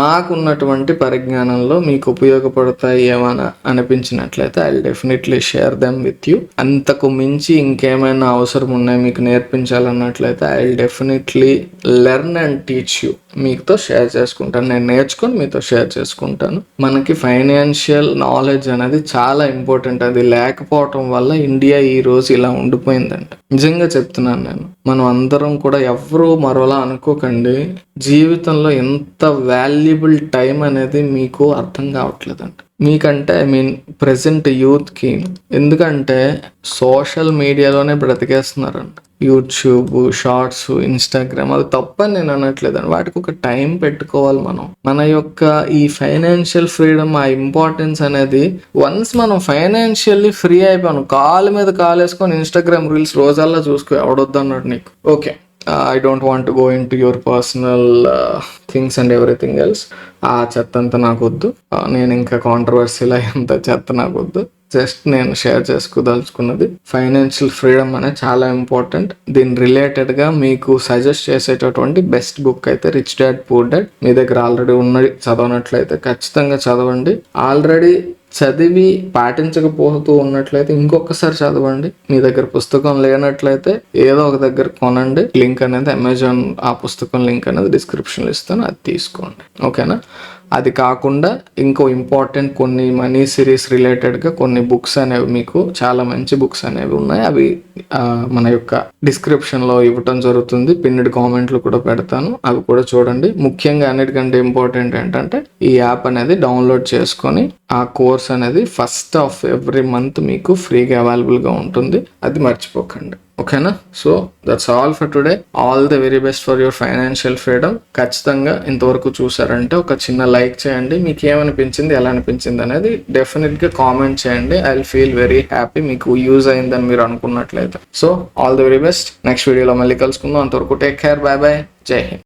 నాకున్నటువంటి పరిజ్ఞానంలో మీకు ఉపయోగపడతాయి ఏమైనా అనిపించినట్లయితే I will definitely share them with you. అంతకు మించి ఇంకేమైనా అవసరం ఉన్నాయి మీకు నేర్పించాలన్నట్లయితే I will definitely learn and teach you. మీతో షేర్ చేసుకుంటాను, నేను నేర్చుకొని మీతో షేర్ చేసుకుంటాను. మనకి ఫైనాన్షియల్ నాలెడ్జ్ అనేది చాలా ఇంపార్టెంట్. అది లేకపోవటం వల్ల ఇండియా ఈ రోజు ఇలా ఉండిపోయిందండి. నిజంగా చెప్తున్నాను నేను. మనం అందరం కూడా ఎవరు మరోలా అనుకోకండి. జీవితంలో ఎంత వాల్యుబుల్ టైం అనేది మీకు అర్థం కావట్లేదండి. మీకంటే ప్రెసెంట్ యూత్కి, ఎందుకంటే సోషల్ మీడియాలోనే బ్రతికేస్తున్నారండి. యూట్యూబ్, షార్ట్స్, ఇన్స్టాగ్రామ్, అది తప్పని నేను అనట్లేదండి. వాటికి ఒక టైం పెట్టుకోవాలి మనం. మన యొక్క ఈ ఫైనాన్షియల్ ఫ్రీడమ్, ఆ ఇంపార్టెన్స్ అనేది వన్స్ మనం ఫైనాన్షియల్లీ ఫ్రీ అయిపోయాను, కాలు మీద కాలు వేసుకొని ఇన్స్టాగ్రామ్ రీల్స్ రోజల్లా చూసుకో, ఎవడొద్దు అన్నాడు నీకు. Okay, I don't want to go into your personal things and everything else. ఆ చెత్త అంతా నాకు వద్దు. నేను ఇంకా కాంట్రవర్సీలో ఎంత చెత్త నాకు వద్దు. జస్ట్ నేను షేర్ చేసుకోదలుచుకున్నది ఫైనాన్షియల్ ఫ్రీడమ్ అనేది చాలా ఇంపార్టెంట్. దీని రిలేటెడ్గా మీకు సజెస్ట్ చేసేటటువంటి బెస్ట్ బుక్ అయితే రిచ్ డాడ్ పూర్ డాడ్. మీ దగ్గర ఆల్రెడీ ఉన్నది చదవనట్లయితే ఖచ్చితంగా చదవండి. ఆల్రెడీ చదివి పాటించకపోతూ ఉన్నట్లయితే ఇంకొకసారి చదవండి. మీ దగ్గర పుస్తకం లేనట్లయితే ఏదో ఒక దగ్గర కొనండి. లింక్ అనేది అమెజాన్, ఆ పుస్తకం లింక్ అనేది డిస్క్రిప్షన్లో ఇస్తాను, అది తీసుకోండి. ఓకేనా? అది కాకుండా ఇంకో ఇంపార్టెంట్ కొన్ని మనీ సిరీస్ రిలేటెడ్గా కొన్ని బుక్స్ అనేవి, మీకు చాలా మంచి బుక్స్ అనేవి ఉన్నాయి. అవి మన యొక్క డిస్క్రిప్షన్లో ఇవ్వటం జరుగుతుంది. పిన్నిడ్ కామెంట్లు కూడా పెడతాను, అవి కూడా చూడండి. ముఖ్యంగా అన్నిటికంటే ఇంపార్టెంట్ ఏంటంటే ఈ యాప్ అనేది డౌన్లోడ్ చేసుకొని ఆ కోర్స్ అనేది ఫస్ట్ ఆఫ్ ఎవ్రీ మంత్ మీకు ఫ్రీగా అవైలబుల్గా ఉంటుంది. అది మర్చిపోకండి. ఓకేనా? So that's all for today. All the very best for your financial freedom. ఖచ్చితంగా ఇంతవరకు చూసారంటే ఒక చిన్న లైక్ చేయండి. మీకు ఏమనిపించింది, ఎలా అనిపించింది అనేది డెఫినెట్గా కామెంట్ చేయండి. I will feel very happy మీకు యూజ్ అయిందని మీరు అనుకున్నట్లయితే. So all the very best. Next వీడియోలో మళ్ళీ కలుసుకుందాం. అంతవరకు టేక్ కేర్, బాయ్ బాయ్, జై హింద్.